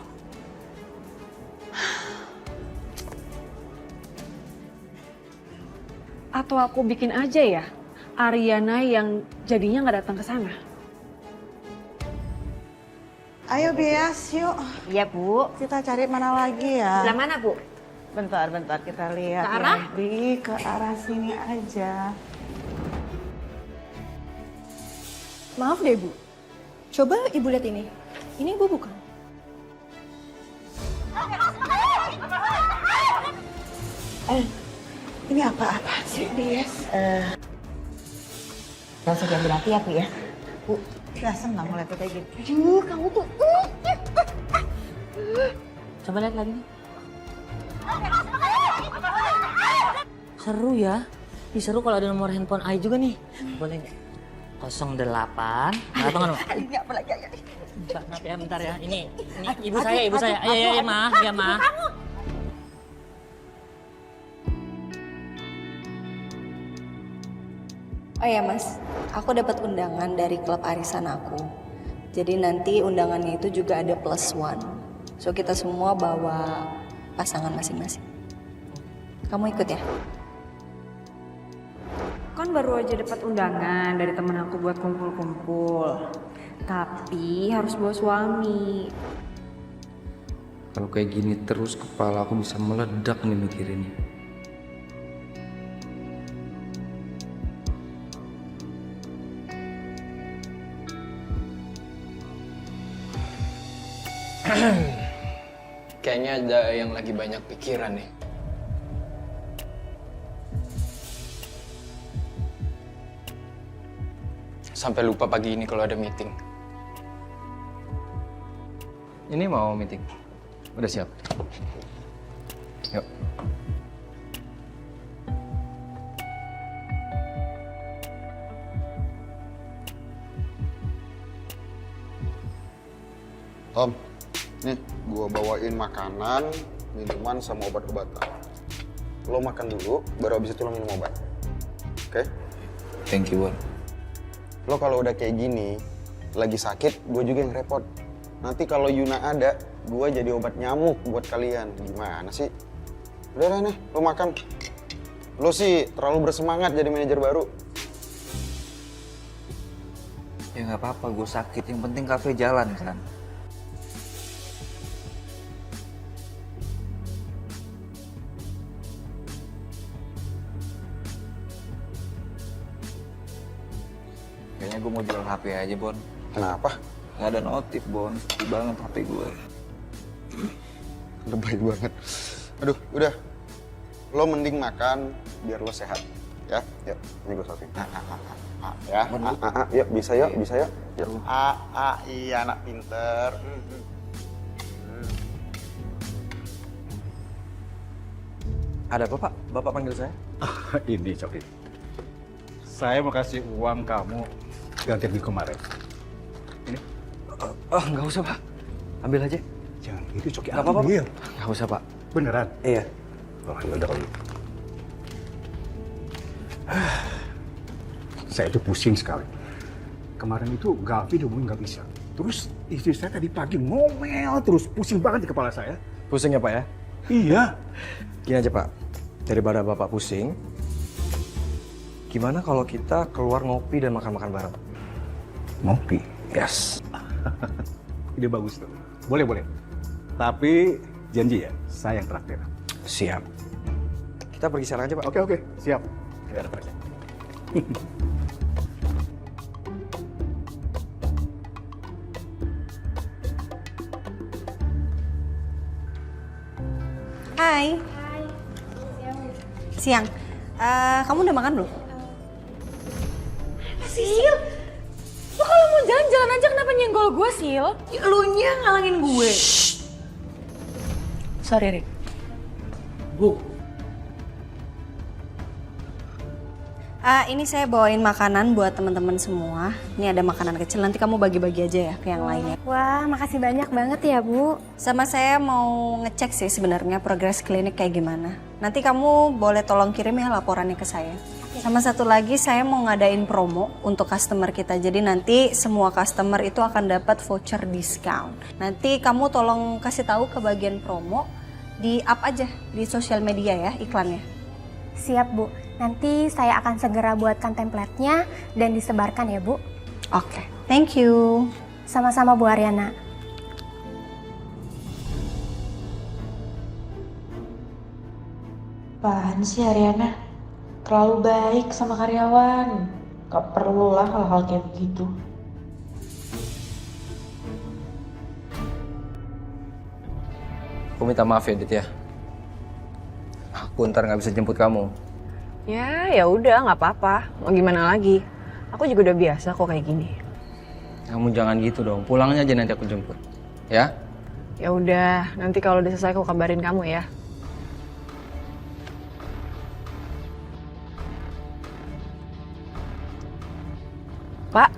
Atau aku bikin aja ya Ariana yang jadinya nggak datang ke sana. Ayo Bias, yuk. Iya Bu. Kita cari mana lagi ya? Sebelah mana Bu? Bentar, kita lihat. Ke arah? Lebih ke arah sini aja. Maaf deh Bu, coba Ibu lihat ini. Ini Ibu bukan? Ini apa-apa sih Bias? Langsung yang berarti ya Bu ya. Bu, gak senang ngeliat kayak gitu. Kamu tuh. Coba lihat lagi. Seru ya. Ih, seru kalau ada nomor handphone Ai juga nih. Boleh nggak? 08. Apa nggak? Ini apa lagi? Maaf ya, bentar ya. Ini ibu saya. Ayo, Ma. Ya, Ma. Oh ya Mas, aku dapat undangan dari klub arisan aku. Jadi nanti undangannya itu juga ada +1. So kita semua bawa pasangan masing-masing. Kamu ikut ya? Kan baru aja dapat undangan dari temen aku buat kumpul-kumpul. Tapi harus bawa suami. Kalau kayak gini terus kepala aku bisa meledak nih mikirinnya. Kayaknya ada yang lagi banyak pikiran nih. Sampai lupa pagi ini kalau ada meeting. Ini mau meeting? Udah siap? Yuk. Tom, nih gua bawain makanan, minuman, sama obat-obatan. Lo makan dulu, baru abis itu lo minum obat. Oke? Thank you, Bon. Lo kalau udah kayak gini, lagi sakit, gue juga yang repot. Nanti kalau Yuna ada, gue jadi obat nyamuk buat kalian. Gimana sih? Udah nih, lo makan. Lo sih terlalu bersemangat jadi manajer baru. Ya nggak apa-apa, gue sakit. Yang penting kafe jalan kan. Kayaknya gue mau jual HP aja, Bon. Kenapa? Nggak ada notif, Bon. Sepi banget HP gue. Lebay banget. Aduh, udah. Lo mending makan biar lo sehat. Ya, yuk. Ini gue suapin. Ya, yuk, bisa yuk, bisa yuk. Yuk. Iya anak pinter. Ada apa, Pak? Bapak panggil saya? Ini, Coki. Saya mau kasih uang kamu ganti minggu kemarin. Ini. Nggak usah, Pak. Ambil aja. Jangan gitu, Coki. Nggak apa-apa, Ambil. Nggak usah, Pak. Beneran? Iya. Oh, yaudah kalau gitu. Saya itu pusing sekali. Kemarin itu Gavi hubungin nggak bisa. Terus istri saya tadi pagi ngomel terus, pusing banget di kepala saya. Pusing ya, Pak ya? Iya. Gini aja, Pak. Daripada Bapak pusing, gimana kalau kita keluar ngopi dan makan-makan bareng? Ngopi? Yes. Ide bagus tuh. Boleh. Tapi janji ya, saya yang traktir. Siap. Kita pergi sekarang aja, Pak. Oke, siap. Kita pergi. Hai. Siang. Kamu udah makan belum? Sil, lo kalau mau jalan-jalan aja kenapa nyenggol gue, Sil? Lu nya ngalangin gue. Sorry, Rik. Bu. Ini saya bawain makanan buat teman-teman semua. Ini ada makanan kecil, nanti kamu bagi-bagi aja ya ke yang lainnya. Wah, makasih banyak banget ya, Bu. Sama saya mau ngecek sih sebenarnya progres klinik kayak gimana. Nanti kamu boleh tolong kirim ya laporannya ke saya. Sama satu lagi, saya mau ngadain promo untuk customer kita. Jadi nanti semua customer itu akan dapat voucher discount. Nanti kamu tolong kasih tahu ke bagian promo, di up aja di sosial media ya iklannya. Siap, Bu. Nanti saya akan segera buatkan template-nya dan disebarkan ya, Bu. Oke, thank you. Sama-sama, Bu Ariana. Apaan sih Ariana? Terlalu baik sama karyawan. Gak perlu lah hal-hal kayak begitu. Aku minta maaf ya, Dit ya. Aku ntar nggak bisa jemput kamu. Ya udah, nggak apa-apa. Mau gimana lagi? Aku juga udah biasa kok kayak gini. Kamu jangan gitu dong. Pulangnya aja nanti aku jemput. Ya? Ya udah, nanti kalau udah selesai aku kabarin kamu ya. Pak,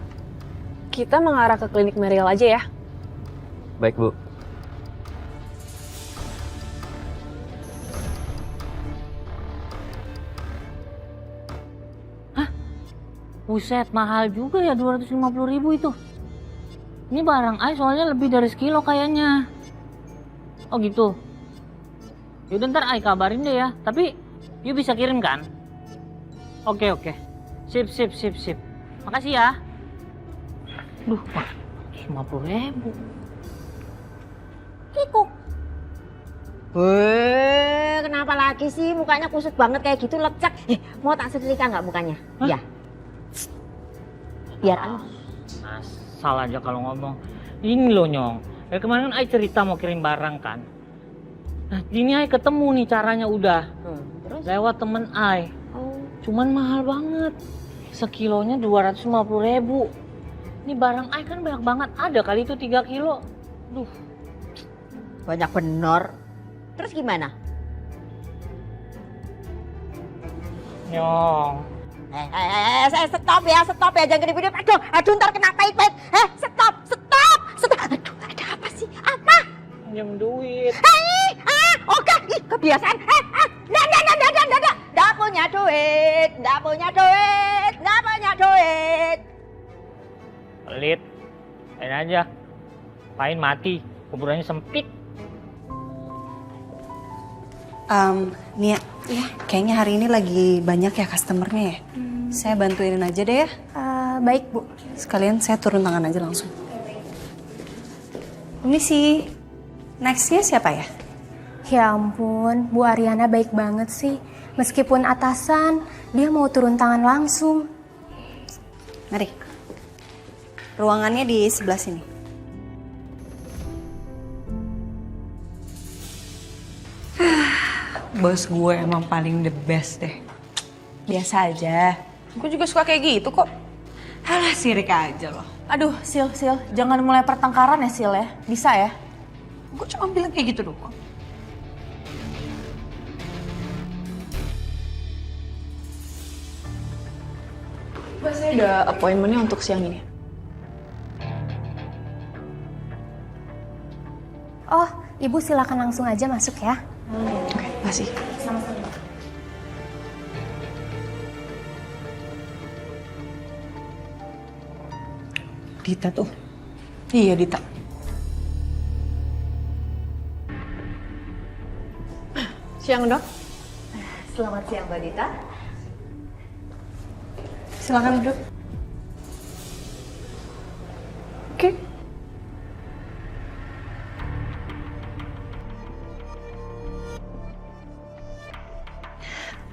kita mengarah ke klinik Meriel aja ya. Baik, Bu. Buset, mahal juga ya 250.000 itu. Ini barang Ai soalnya lebih dari sekilo kayaknya. Oh gitu. Yaudah ntar Ai kabarin deh ya. Tapi you bisa kirim kan? Oke. Sip. Makasih ya. Duh, 50.000. Kikuk. Kenapa lagi sih mukanya kusut banget kayak gitu lecek? Mau tak setrika nggak mukanya? Ya. Biar Asal aja kalau ngomong. Ini loh Nyong. Dari kemarin kan Ai cerita mau kirim barang kan. Nah ini Ai ketemu nih caranya udah. Terus? Lewat temen Ai. Cuman mahal banget. Sekilonya 250.000. Ini barang Ai kan banyak banget. Ada kali itu 3 kilo. Duh. banyak bener. Terus gimana? Nyong. Stop ya, jangan gede-gede. Aduh, ntar kena pahit-pahit. Stop. Aduh, ada apa sih? Apa? Pinjam duit. Oke, kebiasaan. Nggak punya duit. Pelit. Lain aja. Pain mati. Kuburannya sempit. Nia, ya, kayaknya hari ini lagi banyak ya customernya ya. Saya bantuin aja deh ya. Baik, Bu. Sekalian saya turun tangan aja langsung. Ini sih, nextnya siapa ya? Ya ampun, Bu Ariana baik banget sih. Meskipun atasan, dia mau turun tangan langsung. Mari. Ruangannya di sebelah sini. Bos gue emang paling the best deh. Biasa aja. Gue juga suka kayak gitu kok. Alah, sirik aja loh. Aduh, Sil, jangan mulai pertengkaran ya, Sil ya. Bisa ya? Gue cuma bilang kayak gitu doang. Mbak, saya ada appointment-nya untuk siang ini. Oh, Ibu silakan langsung aja masuk ya. Oke, makasih. Sama-sama. Dita tuh. Iya, Dita. Siang, Dok. Selamat siang, Mbak Dita. Silakan duduk. Oke.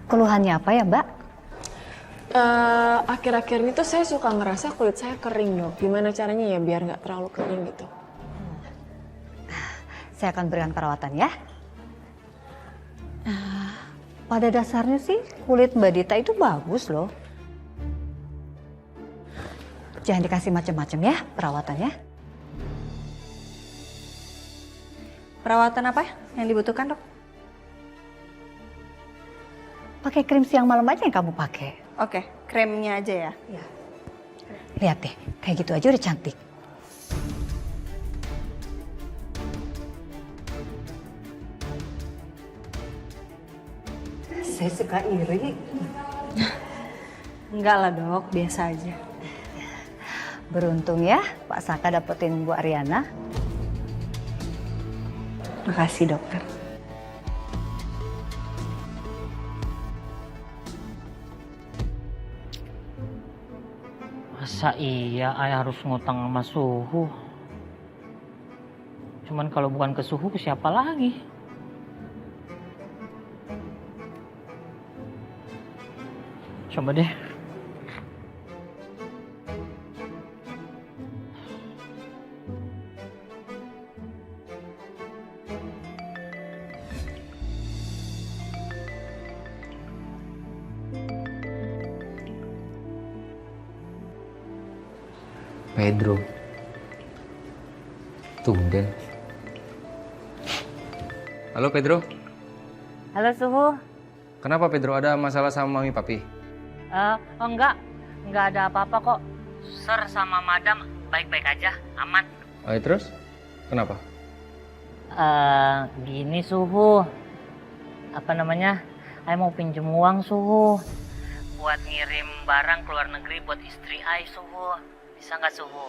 Keluhannya apa ya, Mbak? Akhir-akhir ini tuh saya suka ngerasa kulit saya kering, Dok. Gimana caranya ya biar nggak terlalu kering gitu? Saya akan berikan perawatan ya. Pada dasarnya sih kulit Mbak Dita itu bagus loh. Jangan dikasih macam-macam ya perawatannya. Perawatan apa yang dibutuhkan, Dok? Pakai krim siang malam aja yang kamu pakai. Oke, kremnya aja ya. Iya. Lihat deh, kayak gitu aja udah cantik. Saya suka iri. Enggak lah Dok, biasa aja. Beruntung ya Pak Saka dapetin Bu Ariana. Makasih dokter. Masa iya ayah harus ngutang sama Suhu? Cuman kalau bukan ke Suhu ke siapa lagi? Coba deh. Pedro. Tumben. Halo Pedro. Halo Suhu. Kenapa Pedro, ada masalah sama mami papi? Enggak ada apa-apa kok. Sir sama Madam baik-baik aja, aman. Oh, ya, terus? Kenapa? Gini Suhu. Apa namanya? Ayah mau pinjem uang Suhu. Buat ngirim barang ke luar negeri buat istri Ayah Suhu. Bisa nggak Suhu?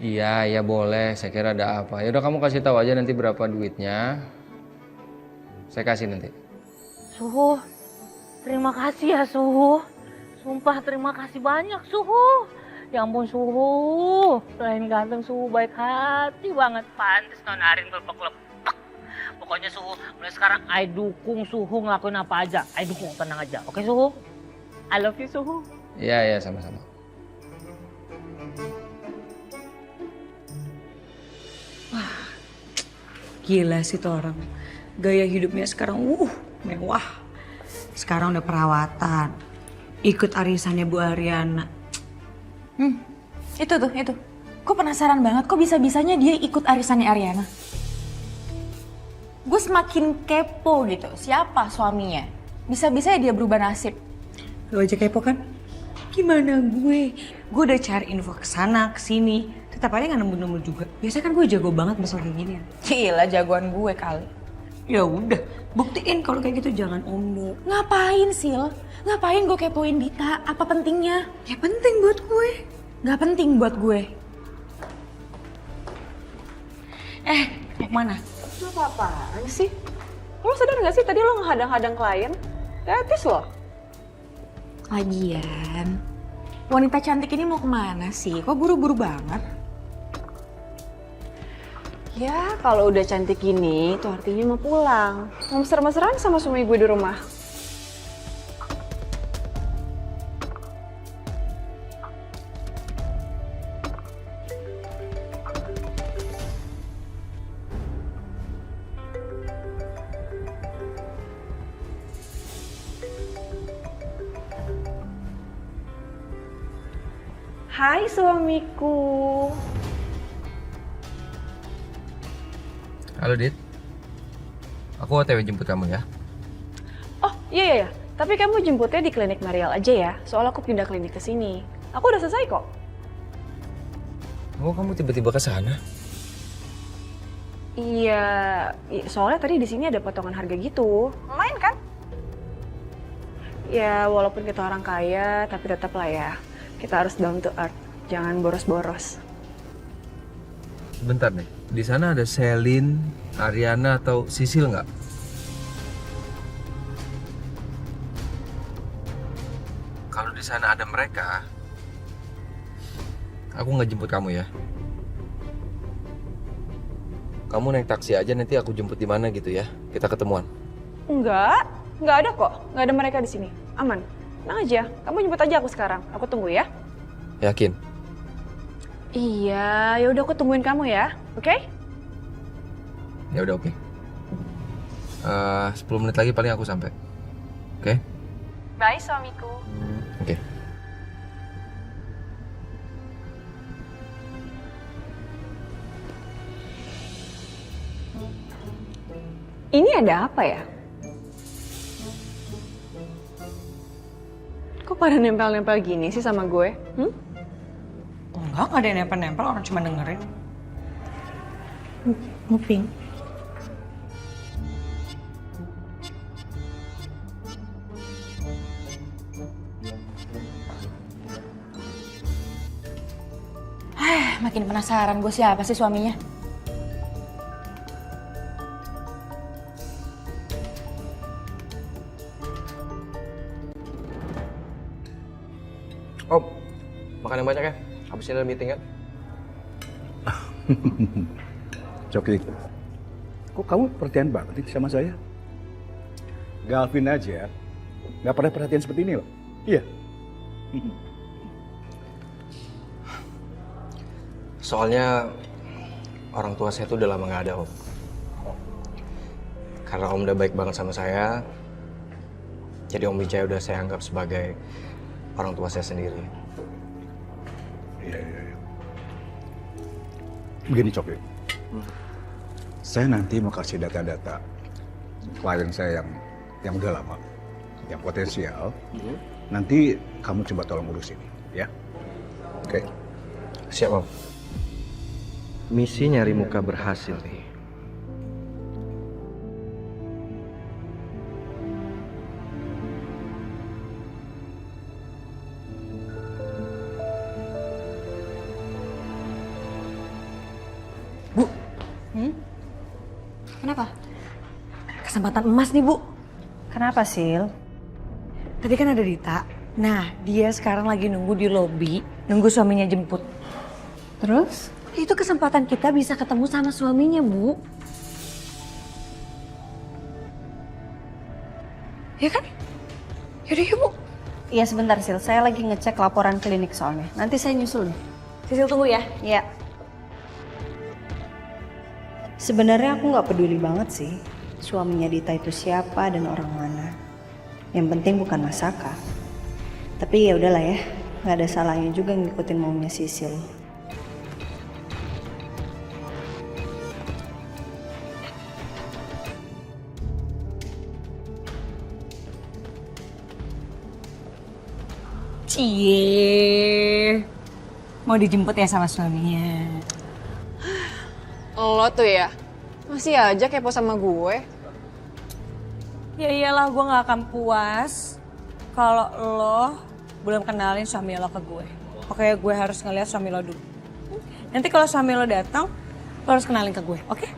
Iya boleh. Saya kira ada apa. Ya udah kamu kasih tahu aja nanti berapa duitnya. Saya kasih nanti. Suhu, terima kasih ya Suhu. Sumpah terima kasih banyak Suhu. Ya ampun Suhu, selain ganteng Suhu baik hati banget. Pantes nonarin kelepek-kelepek. Pokoknya Suhu, mulai sekarang I dukung Suhu ngelakuin apa aja. I dukung, tenang aja. Oke Suhu? I love you Suhu. Iya sama-sama. Gila sih tuh orang. Gaya hidupnya sekarang mewah. Sekarang udah perawatan. Ikut arisannya Bu Ariana. Itu. Gue penasaran banget kok bisa-bisanya dia ikut arisannya Ariana. Gue semakin kepo gitu, siapa suaminya? Bisa-bisanya dia berubah nasib. Lo aja kepo kan? Gimana gue? Gue udah cari info kesana, kesini. Tetap aja gak nemu-nemu juga. Biasanya kan gue jago banget masalah kayak gini. Gila, jagoan gue kali. Ya udah, buktiin kalau kayak gitu jangan omdo. Ngapain Sil? Ngapain gue kepoin Dita? Apa pentingnya? Ya penting buat gue. Gak penting buat gue. Mau kemana? Lu apa-apaan sih? Lo sadar gak sih tadi lo ngehadang-hadang klien? Etis loh. Lagian, wanita cantik ini mau kemana sih? Kok buru-buru banget? Ya kalau udah cantik gini itu artinya mau pulang. Mau mesra-mesraan sama suami gue di rumah. Hai suamiku. Halo Dit. Aku OTW jemput kamu ya. Oh iya. Tapi kamu jemputnya di klinik Mariel aja ya. Soalnya aku pindah klinik ke sini. Aku udah selesai kok. Oh kamu tiba-tiba ke sana? Iya, soalnya tadi di sini ada potongan harga gitu. Lumayan kan? Ya walaupun kita orang kaya, tapi tetap lah ya. Kita harus down to earth, jangan boros-boros. Bentar nih, di sana ada Selin, Ariana atau Sisil nggak? Kalau di sana ada mereka, aku nggak jemput kamu ya. Kamu naik taksi aja, nanti aku jemput di mana gitu ya. Kita ketemuan. Enggak ada kok. Nggak ada mereka di sini. Aman. Tenang aja. Kamu jemput aja aku sekarang. Aku tunggu ya. Yakin? Iya, ya udah aku tungguin kamu ya. Oke? Ya udah oke. 10 menit lagi paling aku sampai. Oke? Bye suamiku. Oke. Ini ada apa ya? Kok pada nempel-nempel gini sih sama gue? Enggak ada yang nempel-nempel, orang cuma dengerin. Nguping. Makin penasaran gue siapa sih suaminya. Om, makan yang banyak ya. Habis ini ada meeting kan? Coki, kok kamu perhatian banget sih sama saya? Galvin aja nggak pernah perhatian seperti ini loh. Iya. Soalnya orang tua saya tuh udah lama nggak ada, Om. Karena Om udah baik banget sama saya, jadi Om Wijaya udah saya anggap sebagai orang tua saya sendiri. Iya. Begini Coki, saya nanti mau kasih data-data klien saya yang udah lama, yang potensial. Nanti kamu coba tolong urusin, ya? Oke. Siap, Om. Misi nyari muka berhasil nih. Kenapa? Kesempatan emas nih, Bu. Kenapa, Sil? Tadi kan ada Dita. Nah, dia sekarang lagi nunggu di lobi, nunggu suaminya jemput. Terus? Itu kesempatan kita bisa ketemu sama suaminya, Bu. Ya kan? Yaudah yuk, Bu. Iya sebentar Sil, saya lagi ngecek laporan klinik soalnya. Nanti saya nyusul deh. Sisil tunggu ya. Iya. Sebenarnya aku nggak peduli banget sih suaminya Dita itu siapa dan orang mana. Yang penting bukan Mas Saka. Tapi ya udahlah ya, nggak ada salahnya juga ngikutin maunya Sisil. Cie. Mau dijemput ya sama suaminya. Lo tuh ya, masih aja kepo sama gue. Ya iyalah, gue gak akan puas kalau lo belum kenalin suami lo ke gue. Pokoknya gue harus ngeliat suami lo dulu. Nanti kalau suami lo datang, lo harus kenalin ke gue, oke?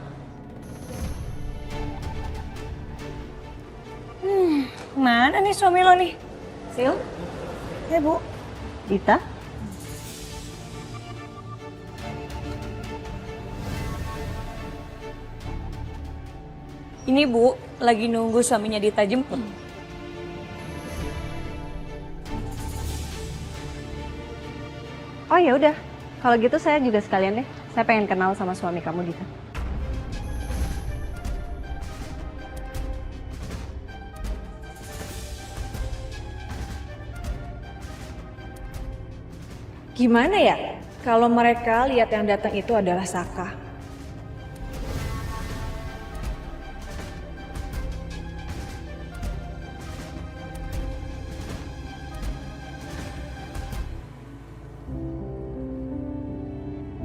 Mana nih suami lo nih? Sil? Ya Bu. Dita? Ini Bu, lagi nunggu suaminya Dita jemput. Oh ya udah, kalau gitu saya juga sekalian deh. Saya pengen kenal sama suami kamu Dita. Gimana ya kalau mereka lihat yang datang itu adalah Saka?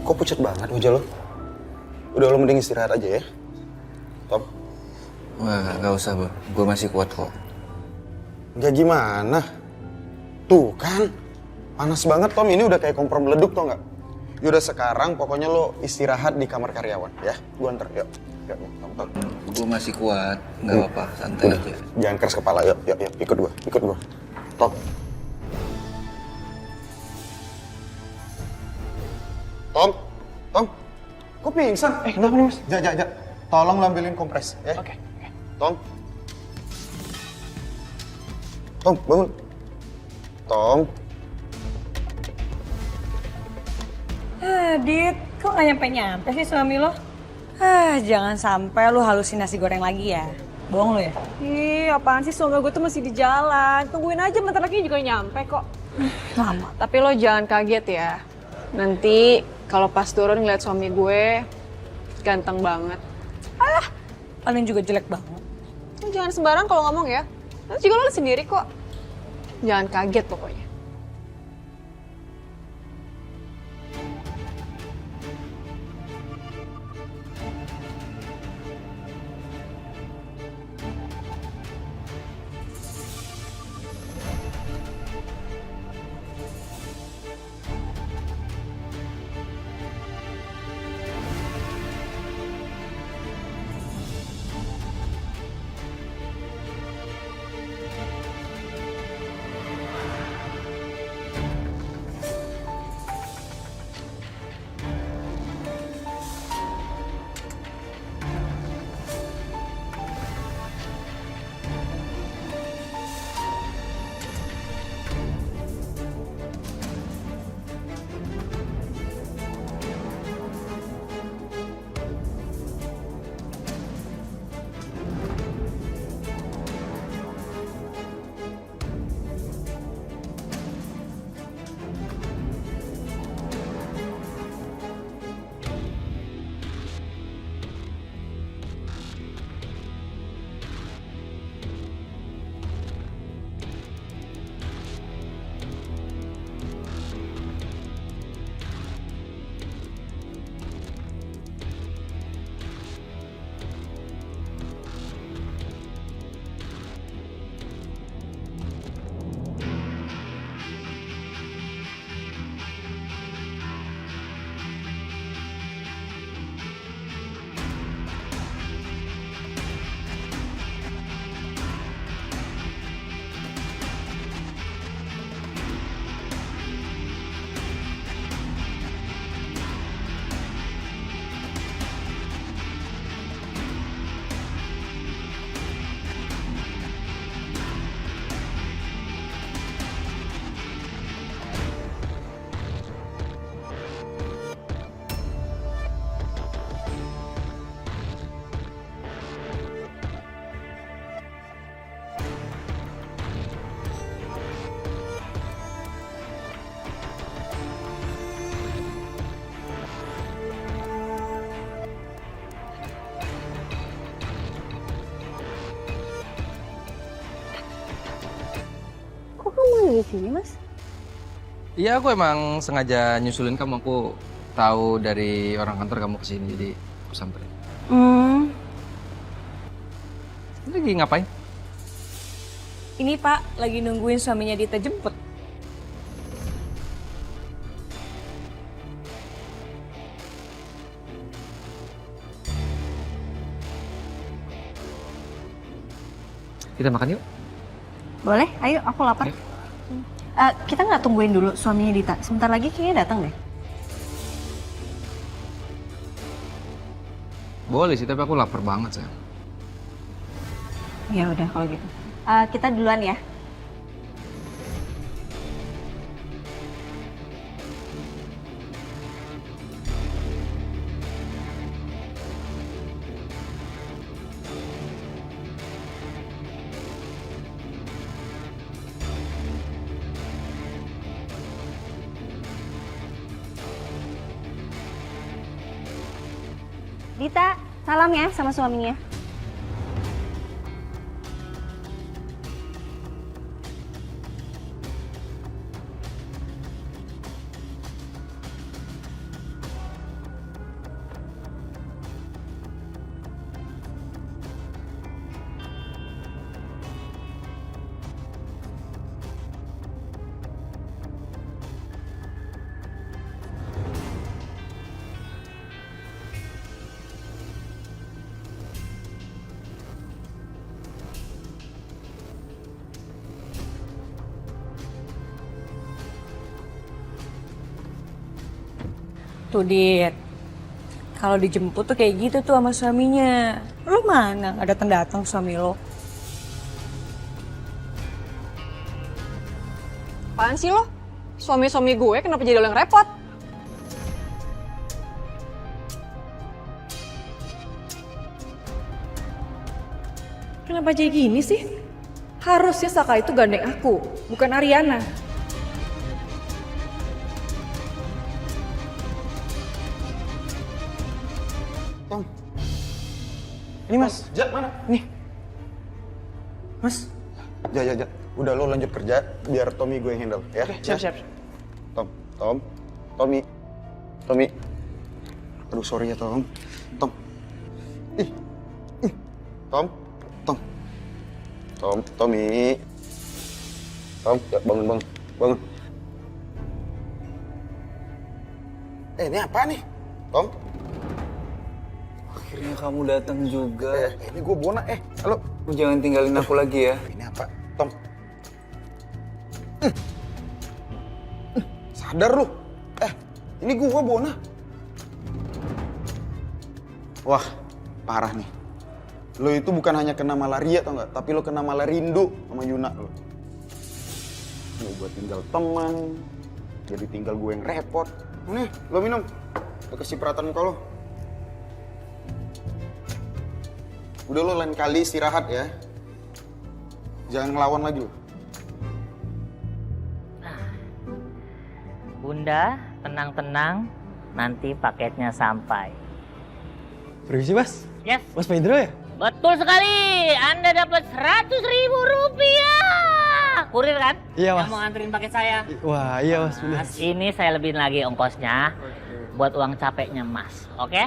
Kok pucat banget wajah lo? Udah lo mending istirahat aja ya. Tom? Wah, nggak usah, Bu. Gue masih kuat kok. Nggak gimana? Tuh kan, panas banget Tom. Ini udah kayak kompor meleduk tau nggak? Yaudah sekarang pokoknya lo istirahat di kamar karyawan ya. Gue anter, yuk. Yuk, Tom. Gue masih kuat, nggak apa-apa, santai Udah, aja. jangan keras kepala, yuk, ikut gue. Tom. Tom, Tom, kok pingsan? Kenapa nih, Mas? Jak. Tolong lu ambilin kompres, ya. Oke. Tom. Tom, bangun. Tom. Dit, kok gak nyampe-nyampe sih suami lo? Jangan sampai lu halusinasi goreng lagi ya. Bohong lo ya? Ih, apaan sih suami gue tuh masih di jalan. Tungguin aja, bentar lagi juga nyampe kok. Lama. Tapi lo jangan kaget ya. Nanti kalau pas turun ngeliat suami gue ganteng banget. Paling juga jelek banget. Lo jangan sembarang kalau ngomong ya. Nanti juga lo liat sendiri kok. Jangan kaget pokoknya. Di sini, Mas? Iya, aku emang sengaja nyusulin kamu. Aku tahu dari orang kantor kamu kesini, jadi aku samperin. Lagi ngapain? Ini Pak, lagi nungguin suaminya Dita jemput. Kita makan yuk. Boleh, ayo aku lapar. Kita nggak tungguin dulu suaminya Dita. Sebentar lagi kayaknya datang deh. Boleh sih, tapi aku lapar banget sayang. Ya udah kalau gitu. Kita duluan ya. Dita, salam ya sama suaminya. Tuh Dit, kalau dijemput tuh kayak gitu tuh sama suaminya. Lu mana nggak datang-datang suami lo? Apaan sih lo? Suami-suami gue kenapa jadi lo yang repot? Kenapa jadi gini sih? Harusnya Saka itu gandeng aku, bukan Ariana. Tom. Ini Mas. Jak mana? Nih. Mas. Jak. Udah lo lanjut kerja, biar Tommy gue yang handle, ya? Siap. Tommy. Aduh, sorry ya, Tom. Tommy. Ya, bangun. Ini apa nih? Tom? Akhirnya kamu datang juga. Ini gue Bona, halo. Lu jangan tinggalin aku lagi ya. Ini apa, Tom? Sadar lu. Ini gue Bona. Wah, parah nih. Lo itu bukan hanya kena malaria tau nggak, tapi lo kena malarindo sama Yuna lo. Lo buat tinggal teman, jadi tinggal gue yang repot. Nih, lo minum. Lo kasih perhatian muka lo. Udah lo lain kali istirahat ya. Jangan ngelawan lagi lo. Bunda, tenang-tenang, nanti paketnya sampai. Permisi Mas. Yes. Mas Pedro ya? Betul sekali, Anda dapat 100.000 rupiah. Kurir kan? Iya Mas. Yang mau nganterin paket saya. Wah iya Mas, bener. Mas, ini saya lebihin lagi ongkosnya buat uang capeknya Mas, oke?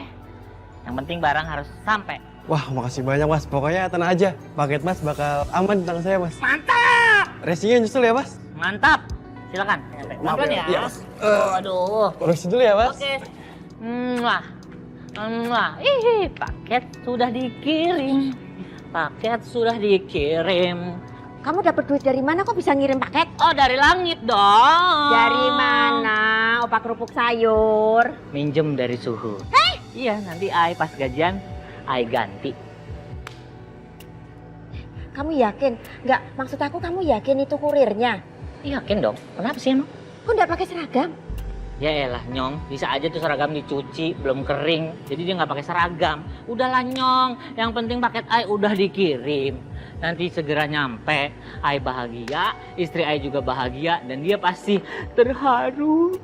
Yang penting barang harus sampai. Wah makasih banyak Mas, pokoknya tenang aja. Paket Mas bakal aman di tangan saya Mas. Mantap! Racingnya nyusul ya Mas? Mantap, silakan. Pelan ya. Iya Mas. Aduh. Permisi dulu ya Mas. Oke. Paket sudah dikirim. Kamu dapat duit dari mana kok bisa ngirim paket? Oh, dari langit dong. Dari mana? Opak kerupuk sayur. Minjem dari Suhu. Iya, nanti Ai pas gajian Ai ganti. Kamu yakin? Nggak, maksud aku kamu yakin itu kurirnya? Yakin dong. Kenapa sih emang? Kok nggak pakai seragam? Ya elah Nyong, bisa aja tuh seragam dicuci, belum kering. Jadi dia nggak pakai seragam. Udahlah Nyong, yang penting paket Ai udah dikirim. Nanti segera nyampe, Ai bahagia, istri Ai juga bahagia, dan dia pasti terharu.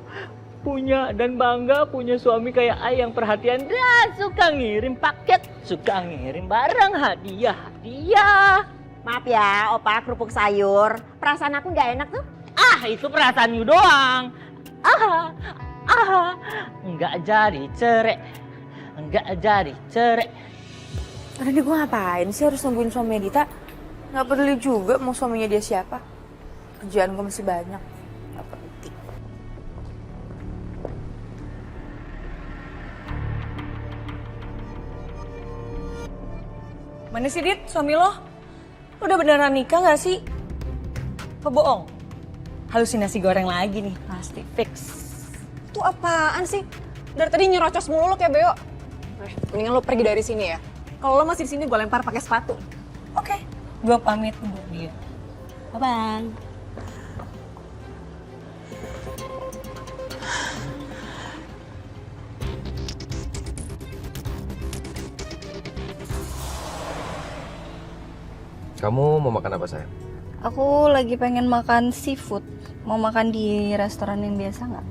Punya dan bangga punya suami kayak Ai yang perhatian dan suka ngirim paket, suka ngirim barang hadiah. Maaf ya, opa kerupuk sayur. Perasaan aku nggak enak tuh. Ah, itu perasaan you doang. Enggak jadi cerai. Tadi gue ngapain sih harus nungguin suami Dita? Nggak peduli juga mau suaminya dia siapa. Kerjaan gue masih banyak. Nggak penting. Mana sih Dit, suami lo? Udah beneran nikah nggak sih? Apa bohong? Halusinasi goreng lagi nih, pasti fix. Itu apaan sih? Dari tadi nyerocos mulu lo kayak beo. Mendingan lo pergi dari sini ya. Kalau lo masih di sini gue lempar pakai sepatu. Oke, gue pamit untuk dia. Bye-bye. Kamu mau makan apa sayang? Aku lagi pengen makan seafood. Mau makan di restoran yang biasa nggak?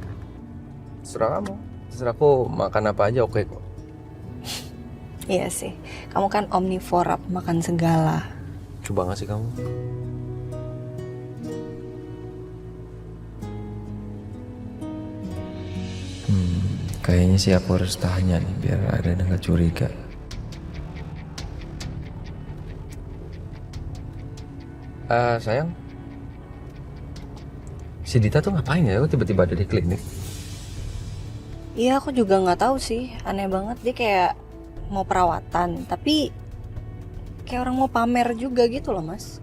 Terserah kamu. Terserah aku makan apa aja oke kok. Iya sih. Kamu kan omnivora, makan segala. Coba nggak sih kamu? Kayaknya sih aku harus tanya nih biar ada nggak curiga. Sayang, si Dita tuh ngapain ya? Tiba-tiba ada di klinik. Iya, aku juga nggak tahu sih. Aneh banget, dia kayak mau perawatan, tapi kayak orang mau pamer juga gitu loh, Mas.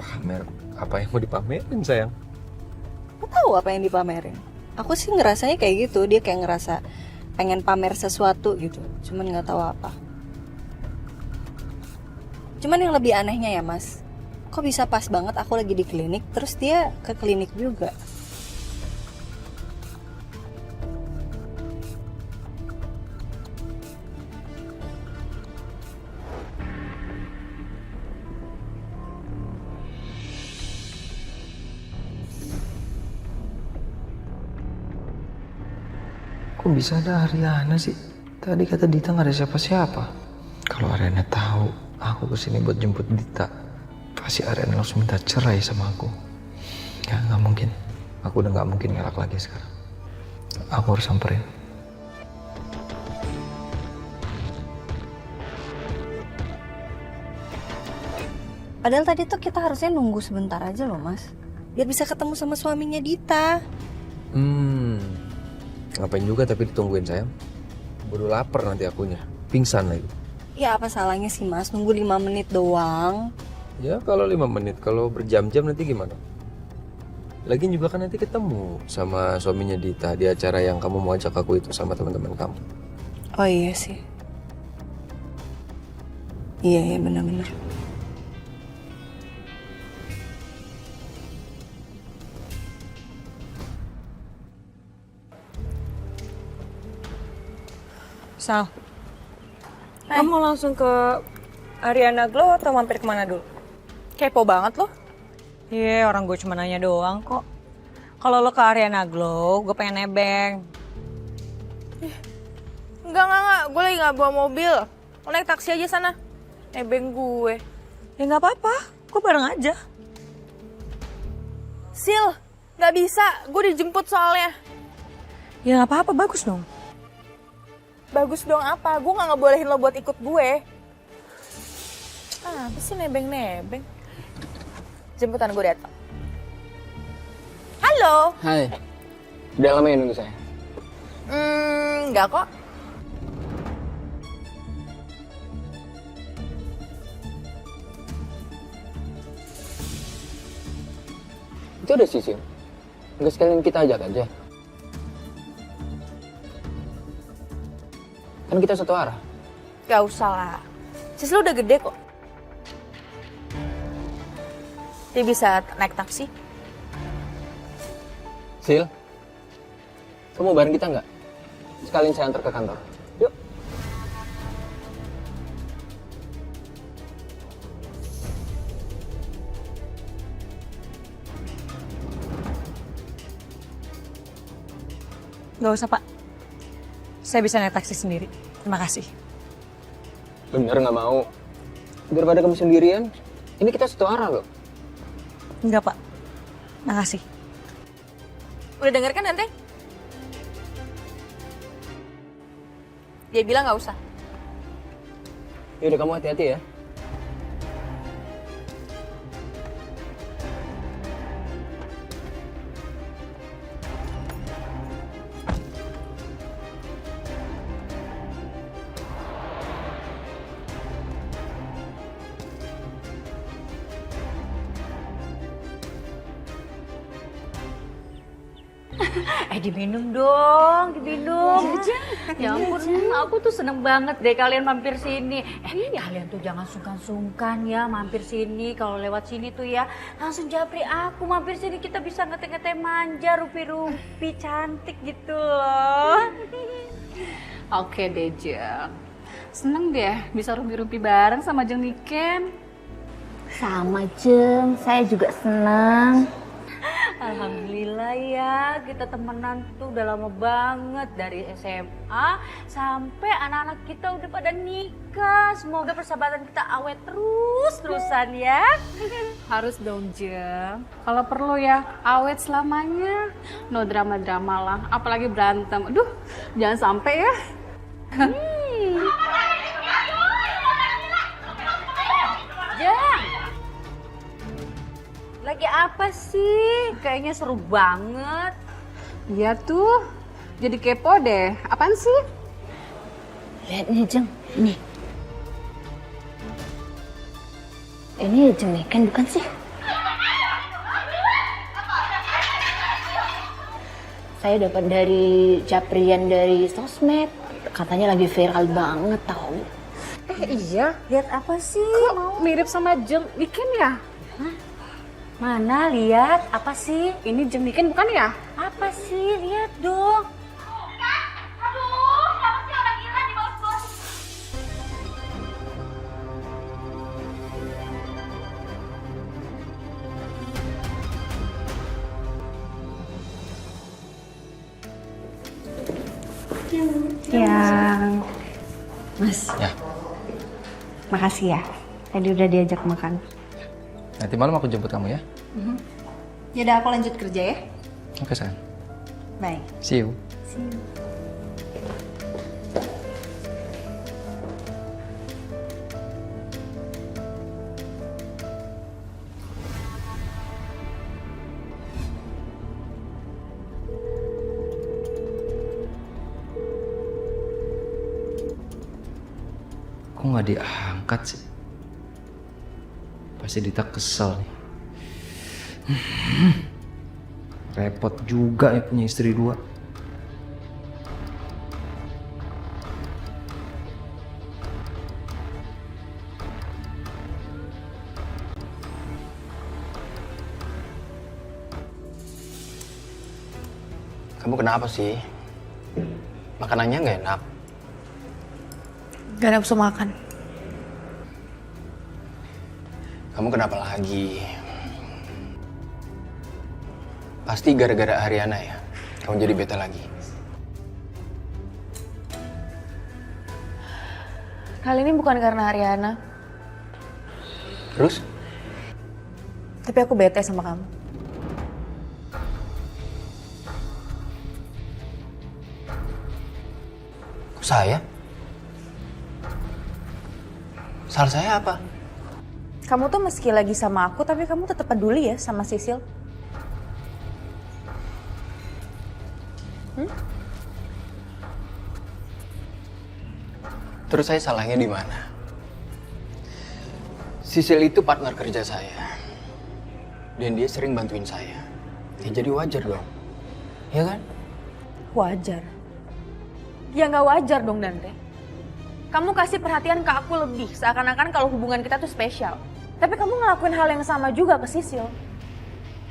Pamer? Apa yang mau dipamerin, sayang? Aku tahu apa yang dipamerin. Aku sih ngerasanya kayak gitu, dia kayak ngerasa pengen pamer sesuatu gitu, cuman nggak tahu apa. Cuman yang lebih anehnya ya mas, kok bisa pas banget aku lagi di klinik, terus dia ke klinik juga. Kok bisa ada Ariana sih? Tadi kata Dita nggak ada siapa-siapa. Kalau Ariana tahu aku kesini buat jemput Dita, pasti Ariana langsung minta cerai sama aku. Ya nggak mungkin. Aku udah nggak mungkin ngelak lagi sekarang. Aku harus samperin. Padahal tadi tuh kita harusnya nunggu sebentar aja loh mas, biar bisa ketemu sama suaminya Dita. Ngapain juga tapi ditungguin sayang. Baru lapar nanti akunya, pingsan lagi. Ya apa salahnya sih mas, nunggu 5 menit doang. Ya kalau 5 menit, kalau berjam-jam nanti gimana? Lagian juga kan nanti ketemu sama suaminya Dita di acara yang kamu mau ajak aku itu sama teman-teman kamu. Oh iya sih. Iya benar-benar. Sal, kamu langsung ke Ariana Glow atau mampir kemana dulu? Kepo banget lo. Iya, orang gue cuma nanya doang kok. Kalau lo ke Ariana Glow, gue pengen nebeng. Enggak. Gue lagi nggak bawa mobil. Lo naik taksi aja sana. Nebeng gue. Ya nggak apa-apa, gue bareng aja. Sil, nggak bisa. Gue dijemput soalnya. Ya nggak apa-apa, bagus dong. Bagus dong apa? Gue nggak ngebolehin lo buat ikut gue. Apa sih nebeng-nebeng? Jemputan gue datang. Halo. Hai. Udah lama ya nunggu saya? Enggak kok. Itu ada Sisil. Enggak sekalian kita ajak aja. Kan kita satu arah. Gak usah lah. Sis lo udah gede kok. Dia bisa naik taksi. Sil, kamu bareng kita nggak? Sekalian saya antar ke kantor. Yuk. Gak usah pak, saya bisa naik taksi sendiri. Terima kasih. Bener nggak mau? Daripada kamu sendirian, ini kita satu arah loh. Enggak pak, makasih. Udah denger kan Ente? Dia bilang gak usah. Yaudah kamu hati-hati ya. Diminum dong, diminum. Ya ampun, aku tuh seneng banget deh kalian mampir sini. Kalian tuh jangan sungkan-sungkan ya mampir sini. Kalau lewat sini tuh ya langsung japri aku mampir sini. Kita bisa ngeteh-ngeteh manja, rupi-rupi, cantik gitu loh. Oke deh Jeng. Seneng deh bisa rumpi-rumpi bareng sama Jeng Niken. Sama Jeng, saya juga senang. Alhamdulillah ya, kita temenan tuh udah lama banget. Dari SMA sampai anak-anak kita udah pada nikah. Semoga persahabatan kita awet terus-terusan ya. Harus dong Jeng. Kalau perlu ya awet selamanya. No drama-drama lah, apalagi berantem. Aduh, jangan sampai ya. Jeng, lagi apa sih? Kayaknya seru banget. Iya tuh, jadi kepo deh. Apaan sih? Lihat nih Jeng, nih. Ini Jeng Niken bukan sih? Saya dapat dari Caprian dari sosmed. Katanya lagi viral banget tahu. Iya, Lihat apa sih? kok mirip sama Jeng Niken ya? Mana lihat apa sih? Ini Jeng Niken bukan ya? Apa sih? Lihat dong. Yang Mas. Ya. Makasih ya. Tadi udah diajak makan. Nanti malam aku jemput kamu ya. Yaudah aku lanjut kerja ya. Oke sayang. Bye. See you. See you. Kok nggak diangkat sih? Pasti Dita kesel nih. Repot juga ya punya istri dua. Kamu kenapa sih? Makanannya nggak enak. Gak nafsu makan. Kamu kenapa lagi? Pasti gara-gara Ariana ya? Kamu jadi bete lagi. Kali ini bukan karena Ariana, Terus? tapi aku bete sama kamu. Kok saya? Salah saya apa? Kamu tuh meski lagi sama aku, tapi kamu tetap peduli ya sama Sisil. Terus saya salahnya di mana? Sisil itu partner kerja saya. Dan dia sering bantuin saya. Ya jadi wajar dong. Ya kan? Wajar. Ya nggak wajar dong, Dante. Kamu kasih perhatian ke aku lebih, seakan-akan kalau hubungan kita tuh spesial. Tapi kamu ngelakuin hal yang sama juga ke Sisil.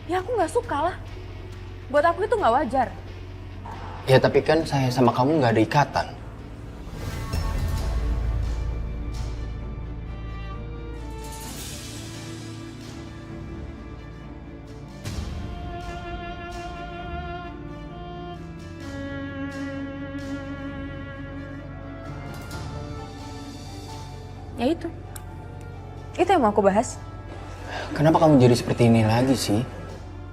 Ya aku nggak suka lah. Buat aku itu nggak wajar. Ya tapi kan saya sama kamu nggak ada ikatan. Ya itu. Itu yang mau aku bahas. Kenapa kamu jadi seperti ini lagi sih?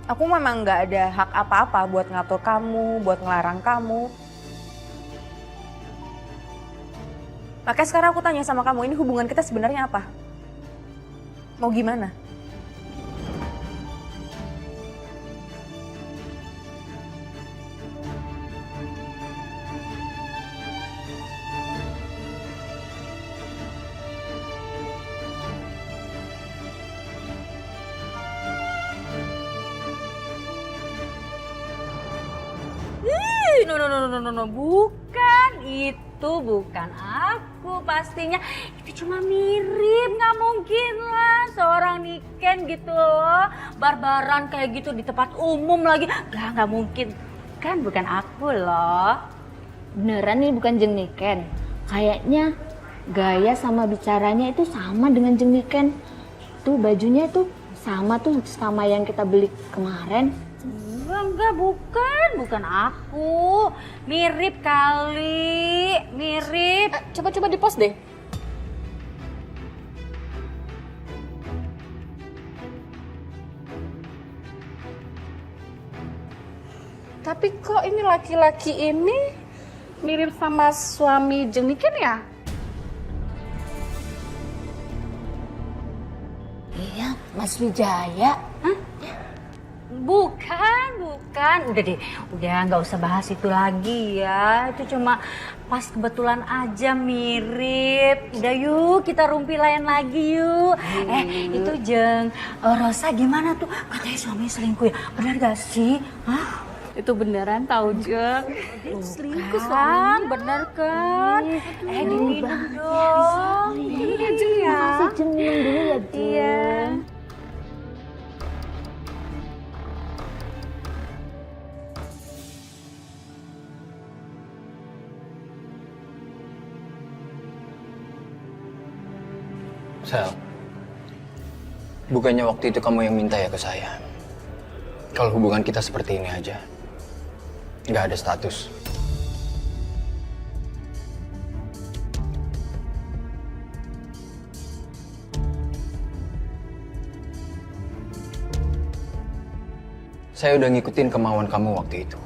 Aku memang nggak ada hak apa-apa buat ngatur kamu, buat ngelarang kamu. Makanya sekarang aku tanya sama kamu, ini hubungan kita sebenarnya apa? Mau gimana? No, bukan. Itu bukan aku pastinya. Itu cuma mirip, nggak mungkin lah. Seorang Niken gitu loh. Barbaran kayak gitu di tempat umum lagi. Nggak mungkin. Kan bukan aku loh. Beneran nih bukan Jeng Niken. Kayaknya gaya sama bicaranya itu sama dengan Jeng Niken. Tuh bajunya tuh sama tuh sama yang kita beli kemarin. Enggak, bukan aku. Mirip kali, mirip. Coba di post deh. Tapi kok ini laki-laki ini mirip sama suami Jeng Niken ya? Iya, Mas Wijaya. Hah? Bukan. Udah deh, udah nggak usah bahas itu lagi ya. Itu cuma pas kebetulan aja mirip. Udah yuk, kita rumpi lain lagi yuk. Itu Jeng, Rosa gimana tuh? Katanya suaminya selingkuh ya? Benar gak sih? Hah? Itu beneran tahu, Jeng. Selingkuh kan, bener kan? Diminum dong. Ini ya, Jeng ya. Jeng minum dulu ya, Jeng. Iya. Sel, bukannya waktu itu kamu yang minta ya ke saya? Kalau hubungan kita seperti ini aja, nggak ada status. Saya udah ngikutin kemauan kamu waktu itu.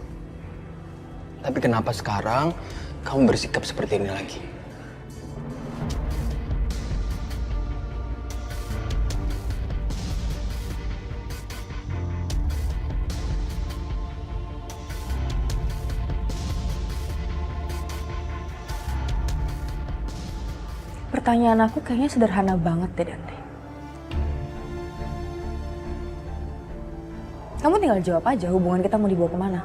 Tapi kenapa sekarang kamu bersikap seperti ini lagi? Pertanyaan aku kayaknya sederhana banget deh, Dante. Kamu tinggal jawab aja hubungan kita mau dibawa kemana.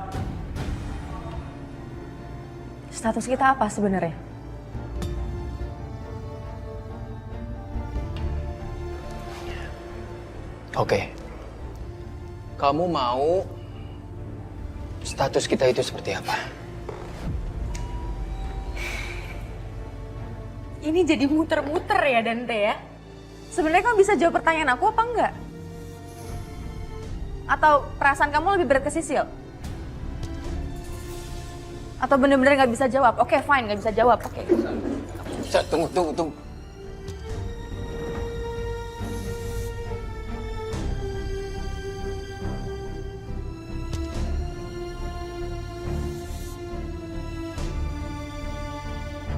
Status kita apa sebenarnya? Oke. Kamu mau status kita itu seperti apa? Ini jadi muter-muter ya, Dante ya? Sebenarnya kamu bisa jawab pertanyaan aku apa enggak? Atau perasaan kamu lebih berat ke Sisil? Atau bener-bener nggak bisa jawab? Oke, fine, nggak bisa jawab. Oke. Tunggu.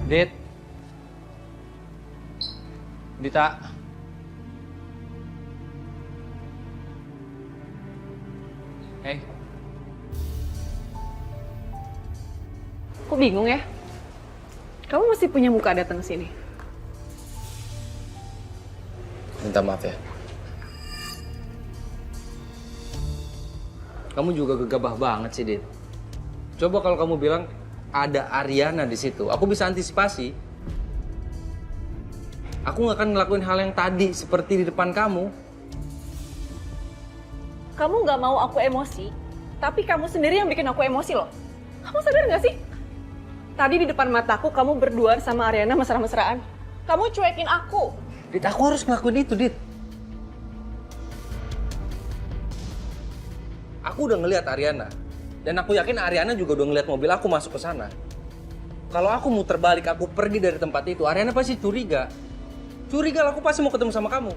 Dit. Dita. Hey. Kok bingung ya? Kamu masih punya muka datang sini. Minta maaf ya. Kamu juga gegabah banget sih, Dit. Coba kalau kamu bilang ada Ariana di situ, aku bisa antisipasi. Aku nggak akan ngelakuin hal yang tadi seperti di depan kamu. Kamu nggak mau aku emosi, tapi kamu sendiri yang bikin aku emosi loh. Kamu sadar nggak sih? Tadi di depan mataku kamu berdua sama Ariana mesra-mesraan. Kamu cuekin aku. Dit, aku harus ngelakuin itu, Dit. Aku udah ngelihat Ariana. Dan aku yakin Ariana juga udah ngelihat mobil aku masuk ke sana. Kalau aku muter balik, aku pergi dari tempat itu, Ariana pasti curiga. Curiga lah, aku pasti mau ketemu sama kamu.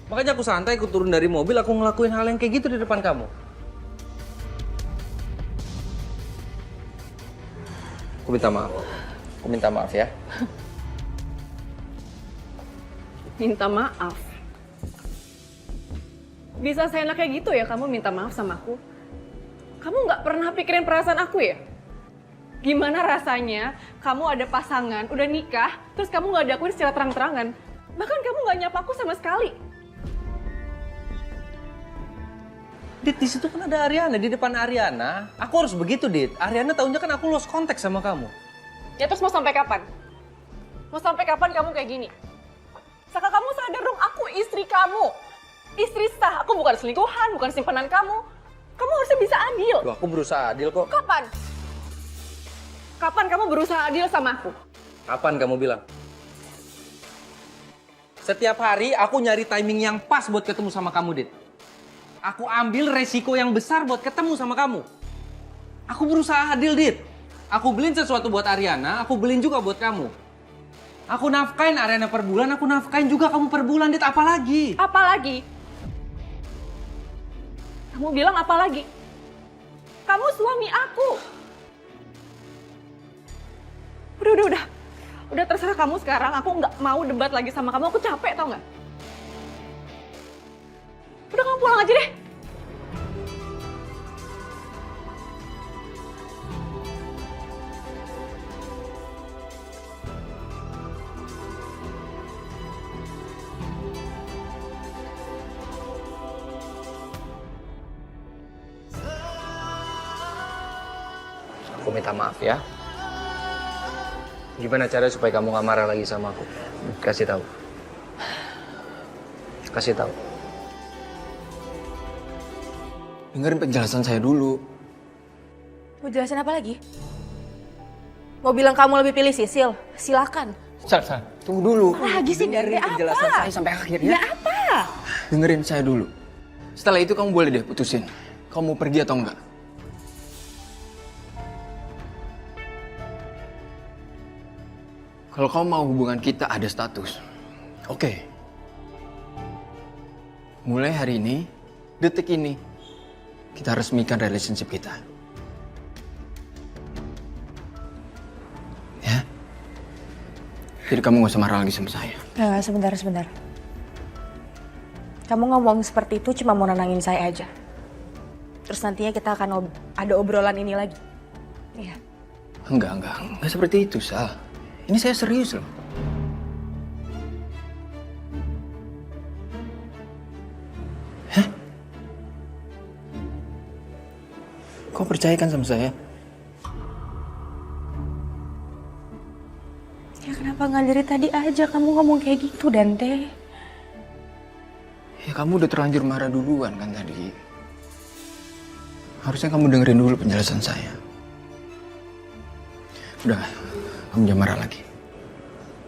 Makanya aku santai, aku turun dari mobil, aku ngelakuin hal yang kayak gitu di depan kamu. Aku minta maaf. Aku minta maaf ya. Minta maaf. Bisa seenak kayak gitu ya kamu minta maaf sama aku? Kamu nggak pernah pikirin perasaan aku ya? Gimana rasanya kamu ada pasangan, udah nikah, terus kamu nggak diakuin secara terang-terangan? Bahkan kamu nggak nyapa aku sama sekali. Dit, di situ kan ada Ariana, di depan Ariana. Aku harus begitu, Dit. Ariana taunya kan aku lost contact sama kamu. Ya terus mau sampai kapan? Mau sampai kapan kamu kayak gini? Saka, kamu sadar dong, aku istri kamu. Istri sah, aku bukan selingkuhan, bukan simpanan kamu. Kamu harusnya bisa adil. Loh, aku berusaha adil kok. Kapan? Kapan kamu berusaha adil sama aku? Kapan kamu bilang? Setiap hari aku nyari timing yang pas buat ketemu sama kamu, Dit. Aku ambil resiko yang besar buat ketemu sama kamu. Aku berusaha adil, Dit. Aku beliin sesuatu buat Ariana, aku beliin juga buat kamu. Aku nafkain Ariana per bulan, aku nafkain juga kamu per bulan, Dit. Apalagi? Apalagi? Kamu bilang apa lagi? Kamu suami aku. Udah terserah kamu sekarang. Aku nggak mau debat lagi sama kamu. Aku capek, tau nggak? Udah, kamu pulang aja deh. Aku minta maaf ya. Gimana caranya supaya kamu gak marah lagi sama aku? Kasih tahu. Kasih tahu. Dengerin penjelasan saya dulu. Mau jelasin apa lagi? Mau bilang kamu lebih pilih Sisil? Silakan. Sar, tunggu dulu. Apa lagi sih? Dengerin Apa? penjelasan saya sampai akhir ya. Ya apa? Dengerin saya dulu. Setelah itu kamu boleh deh putusin. Kamu mau pergi atau enggak? Kalau kamu mau hubungan kita ada status, oke. Mulai hari ini, detik ini, kita resmikan relationship kita. Ya? Jadi kamu gak usah marah lagi sama saya. Nah, sebentar. Kamu ngomong seperti itu cuma mau nenangin saya aja. Terus nantinya kita akan ada obrolan ini lagi. Iya. Enggak seperti itu, Sal. Ini saya serius loh. Hah? Kau percaya kan sama saya? Ya kenapa nggak dari tadi aja kamu ngomong kayak gitu, Dante? Ya kamu udah terlanjur marah duluan kan tadi. Harusnya kamu dengerin dulu penjelasan saya. Udah, kamu jangan marah lagi.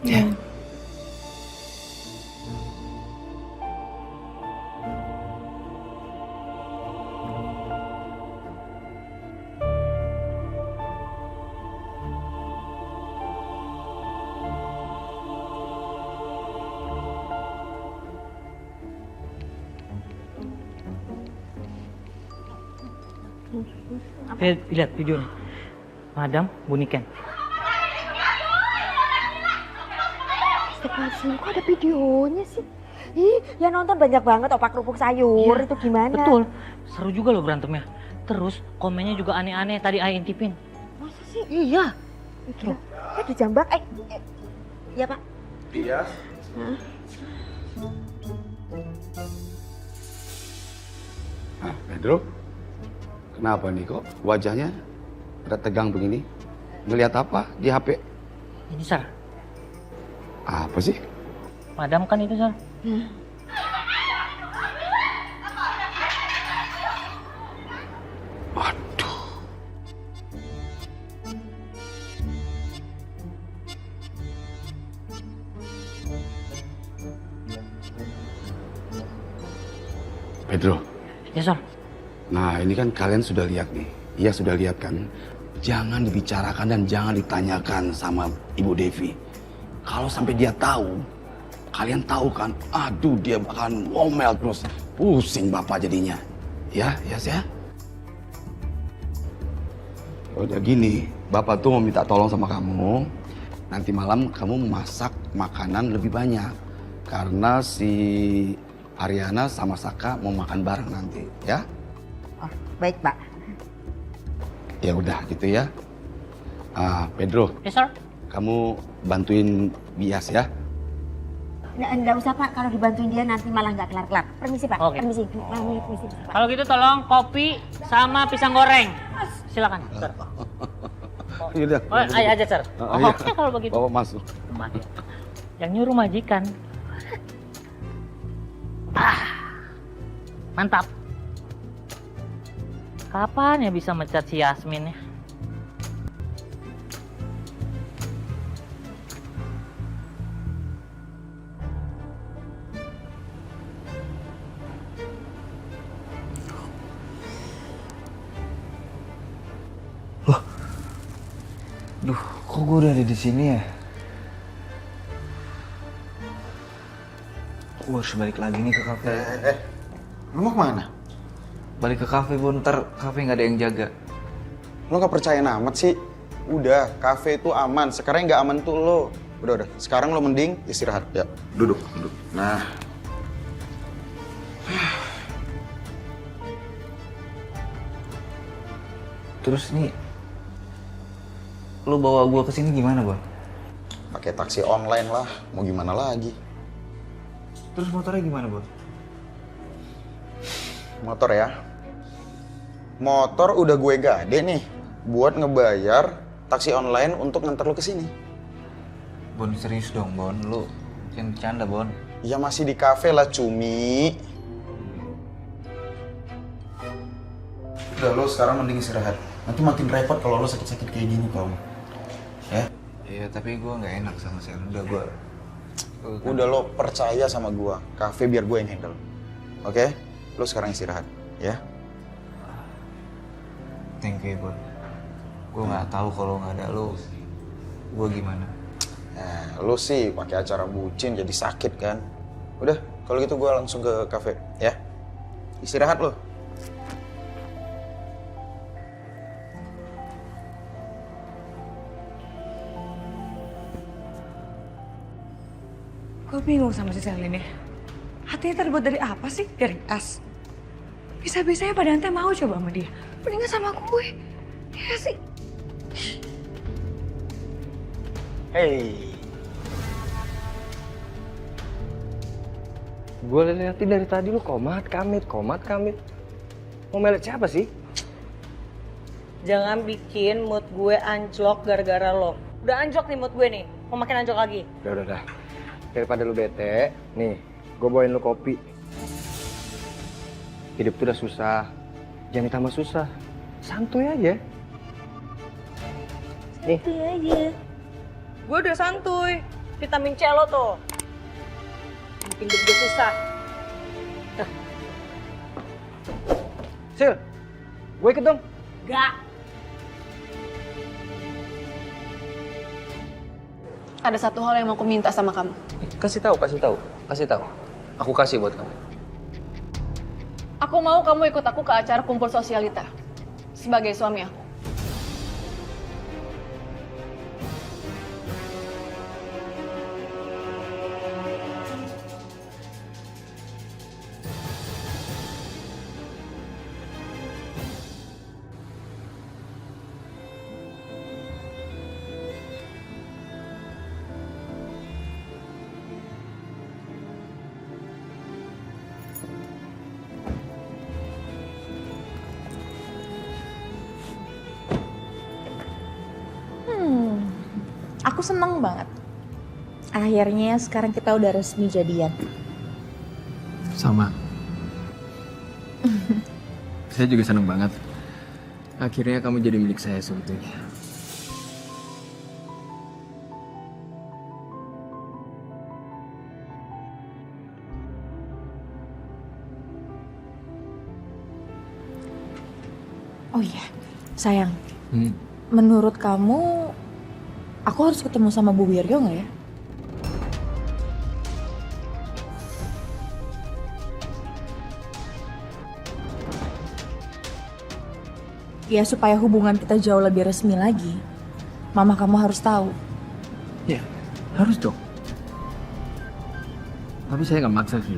Ya. Lihat videonya. Madam, Buniken. Kok ada videonya sih? Ih, yang nonton banyak banget opak kerupuk sayur. Itu gimana? Betul. Seru juga loh berantemnya. Terus komennya juga aneh-aneh tadi Ai intipin. Masa sih? Iya. Gila. Dijambak. Iya, Pak. Iya. Nah, Pedro, kenapa nih kok wajahnya pada tegang begini? Ngelihat apa di HP? Ini, Sar. Apa sih? Madam kan itu, Sar. Waduh. Pedro. Ya, Sar. Nah, ini kan kalian sudah lihat nih. Iya, sudah lihat kan? Jangan dibicarakan dan jangan ditanyakan sama Ibu Devi. Kalau sampai dia tahu, kalian tahu kan, aduh dia bakalan ngomel terus. Pusing Bapak jadinya. Ya, ya. Udah gini, Bapak tuh mau minta tolong sama kamu. Nanti malam kamu masak makanan lebih banyak. Karena si Ariana sama Saka mau makan bareng nanti, ya? Oh, baik, Pak. Ya udah gitu ya. Pedro. Yes, sir. Kamu bantuin Bias ya. Nggak usah, Pak. Kalau dibantuin dia nanti malah nggak kelar-kelar. Permisi, Pak. Oke. Permisi. Permisi, Pak. Kalau gitu tolong kopi sama pisang goreng. Silakan, Sir. Yaudah. Oh, ayo aja, Sir. Iya. Oke kalau begitu. Bawa masuk. Yang nyuruh majikan. Mantap. Kapan ya bisa mecat si Yasmin ya? Duh, kok gue udah ada di sini ya? Gue harus balik lagi nih ke kafe. Lu mau kemana? Balik ke kafe, Bu. Ntar kafe nggak ada yang jaga. Lu nggak percaya amat sih? Udah, kafe itu aman. Sekarang yang nggak aman tuh lo. Udah. Sekarang lo mending istirahat. Ya, duduk. Nah. Terus nih, lu bawa gua ke sini gimana, Bang? Pakai taksi online lah. Mau gimana lagi? Terus motornya gimana, Bang? Motor ya? Motor udah gue gade nih. buat ngebayar taksi online untuk nganter lu ke sini. Bon, serius dong, Bon. Lu jangan bercanda, Bon. Ya masih di kafe lah, Cumi. Udah, lo sekarang mending istirahat. Nanti makin repot kalau lo sakit-sakit kayak gini, kamu. Ya? Iya, tapi gue nggak enak sama Sel. Udah, lo percaya sama gua. Kafe biar gue yang handle. Oke? Lo sekarang istirahat, ya? Thank you, Bon. Gue nggak tahu kalau nggak ada lo, gue gimana. Nah, lo sih pakai acara bucin jadi sakit kan? Udah, kalau gitu gue langsung ke kafe, ya? Istirahat lo. Gue bingung sama si Sel ini. Hatinya terbuat dari apa sih? Dari es. Bisa-bisanya Pak Dante mau coba sama dia. Mendingan sama gue. Ya sih. Hey. Gue liatin dari tadi lu komat kamit. Mau melet siapa sih? Jangan bikin mood gue anjlok gara-gara lo. Udah anjlok nih mood gue nih. Mau makin anjlok lagi. Udah. Daripada lu bete, nih, gue bawain lu kopi. Hidup tuh udah susah, jangan ditambah susah. Santuy aja. Santuy aja. Gue udah santuy. Vitamin C lo tuh. Bikin hidup gue susah. Sil, gue ikut dong. Gak. Ada satu hal yang mau aku minta sama kamu. Kasih tahu. Aku kasih buat kamu. Aku mau kamu ikut aku ke acara kumpul sosialita sebagai suami aku. Aku seneng banget. Akhirnya sekarang kita udah resmi jadian. Sama. Saya juga seneng banget. Akhirnya kamu jadi milik saya seutuhnya. Oh iya, sayang. Menurut kamu, aku harus ketemu sama Bu Wiryo nggak ya? Ya supaya hubungan kita jauh lebih resmi lagi. Mama kamu harus tahu. Ya, harus dong. Tapi saya nggak maksa sih.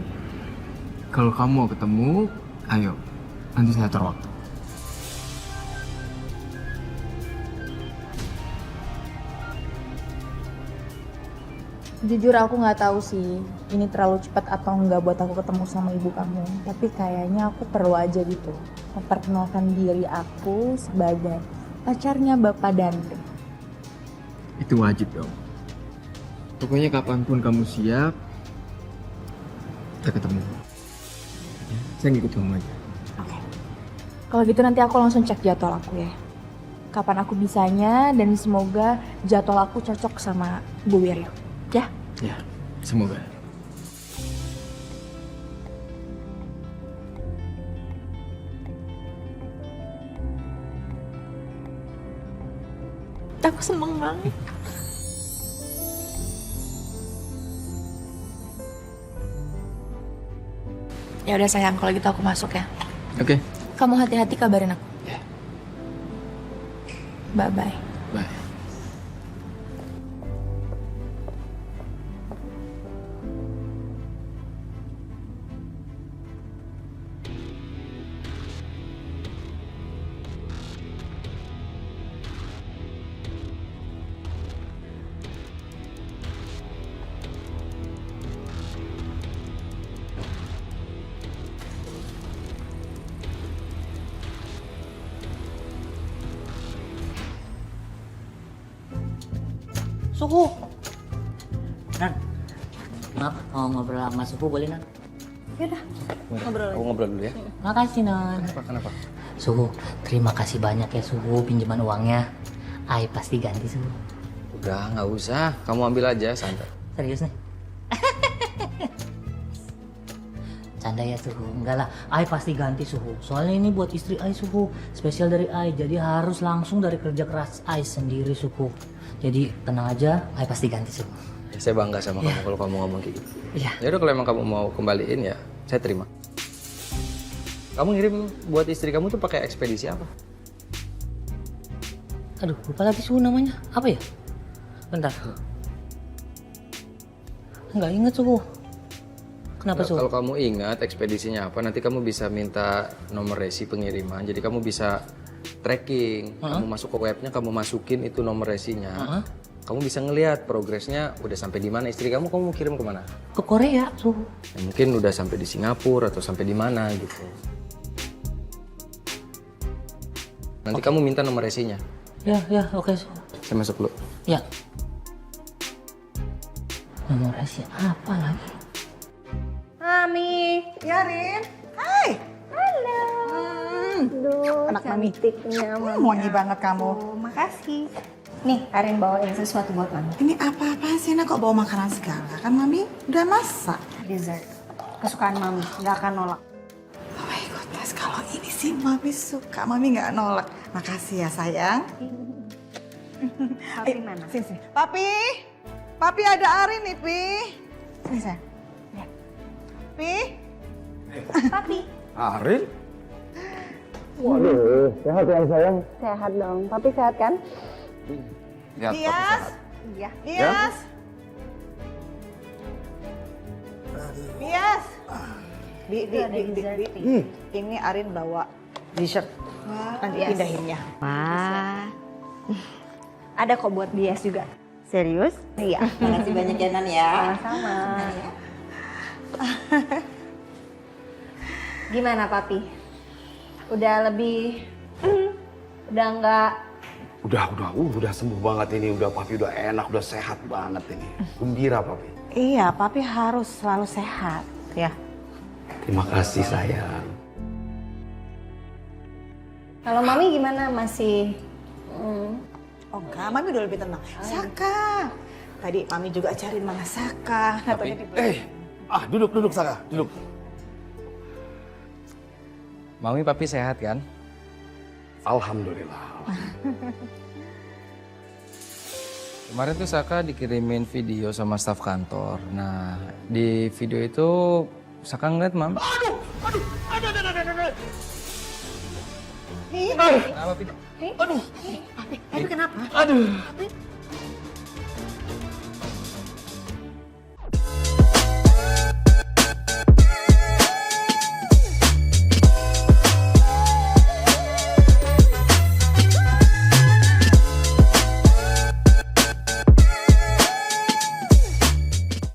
Kalau kamu mau ketemu, ayo. Nanti saya atur waktu. Jujur aku nggak tahu sih ini terlalu cepat atau nggak buat aku ketemu sama ibu kamu. Tapi kayaknya aku perlu aja gitu memperkenalkan diri aku sebagai pacarnya Bapak Dante. Itu wajib dong. Pokoknya kapanpun kamu siap, kita ketemu. Saya ngikut kamu aja. Oke. Kalau gitu nanti aku langsung cek jadwal aku ya. Kapan aku bisanya dan semoga jadwal aku cocok sama Bu Wiryo. Ya? Ya, semoga. Aku seneng banget. Ya udah sayang, kalau gitu aku masuk ya. Oke. Kamu hati-hati kabarin aku. Ya. Bye-bye. Bye. Suhu. Nan, maaf mau ngobrol sama Suhu boleh Nan? Yaudah, ngobrol Aku ngobrol dulu ya. Makasih Nan. Kenapa? Suhu, terima kasih banyak ya Suhu pinjaman uangnya. Ai pasti ganti Suhu. Udah, nggak usah. Kamu ambil aja, santai. Serius nih? Canda ya Suhu, enggak lah, Ai pasti ganti Suhu. Soalnya ini buat istri Ai Suhu, spesial dari Ai, jadi harus langsung dari kerja keras Ai sendiri Suhu. Jadi tenang aja, Ai pasti ganti Suhu. Ya, saya bangga sama kamu kalau kamu ngomong kayak gitu. Iya. Ya udah kalau emang kamu mau kembaliin ya, saya terima. Kamu ngirim buat istri kamu tuh pakai ekspedisi apa? Aduh, lupa lagi Suhu namanya. Apa ya? Bentar. Enggak inget Suhu. Kenapa Suhu? Kalau kamu ingat ekspedisinya apa, nanti kamu bisa minta nomor resi pengiriman. Jadi kamu bisa tracking. Kamu masuk ke webnya, kamu masukin itu nomor resinya. Kamu bisa ngelihat progresnya udah sampai di mana. Istri kamu kirim kemana? Ke Korea Suhu. Ya, mungkin udah sampai di Singapura atau sampai di mana gitu. Nanti kamu minta nomor resinya. Ya, oke Suhu. Saya masuk dulu. Ya. Nomor resi apa lagi? Mami. Ya, Rin. Hai. Halo. Aduh, anak Mami. cantiknya Mami. Wangi banget kamu. Makasih. Nih, Arin bawain sesuatu buat Mami. Ini apa-apaan sih, Nak? Kok bawa makanan segala? Kan Mami udah masak. Dessert. Kesukaan Mami, nggak akan nolak. Oh my goodness, kalau ini sih Mami suka. Mami nggak nolak. Makasih ya, sayang. Papi mana? Sini. Papi. Papi ada Arin nih, Pi. Sini, sayang. Pi. Papi. Arin? Waduh, sehat ya sayang. Sehat dong. Papi sehat kan? Ya, Nias. Iya. Nias. Nias. Bi. Ini Arin bawa dessert. Nanti Yes. pindahin ya. Wah. Ada kok buat bias juga. Serius? Iya. Makasih banyak ya Nan ya. Sama-sama. Gimana Papi? Udah lebih, udah nggak? Udah sembuh banget ini, udah Papi udah enak, udah sehat banget ini. Gembira Papi. Iya, Papi harus selalu sehat ya. Terima kasih sayang. Kalau Mami gimana? Masih? Oh enggak, Mami udah lebih tenang. Saka. Tadi Mami juga cariin mana Saka. Duduk Saka, duduk. Mami papi sehat kan? Alhamdulillah. Kemarin tuh Saka dikirimin video sama staf kantor. Nah, di video itu Saka ngeliat Mam. Aduh. Kenapa, Pi? Aduh. Papi kenapa? Aduh. Papi.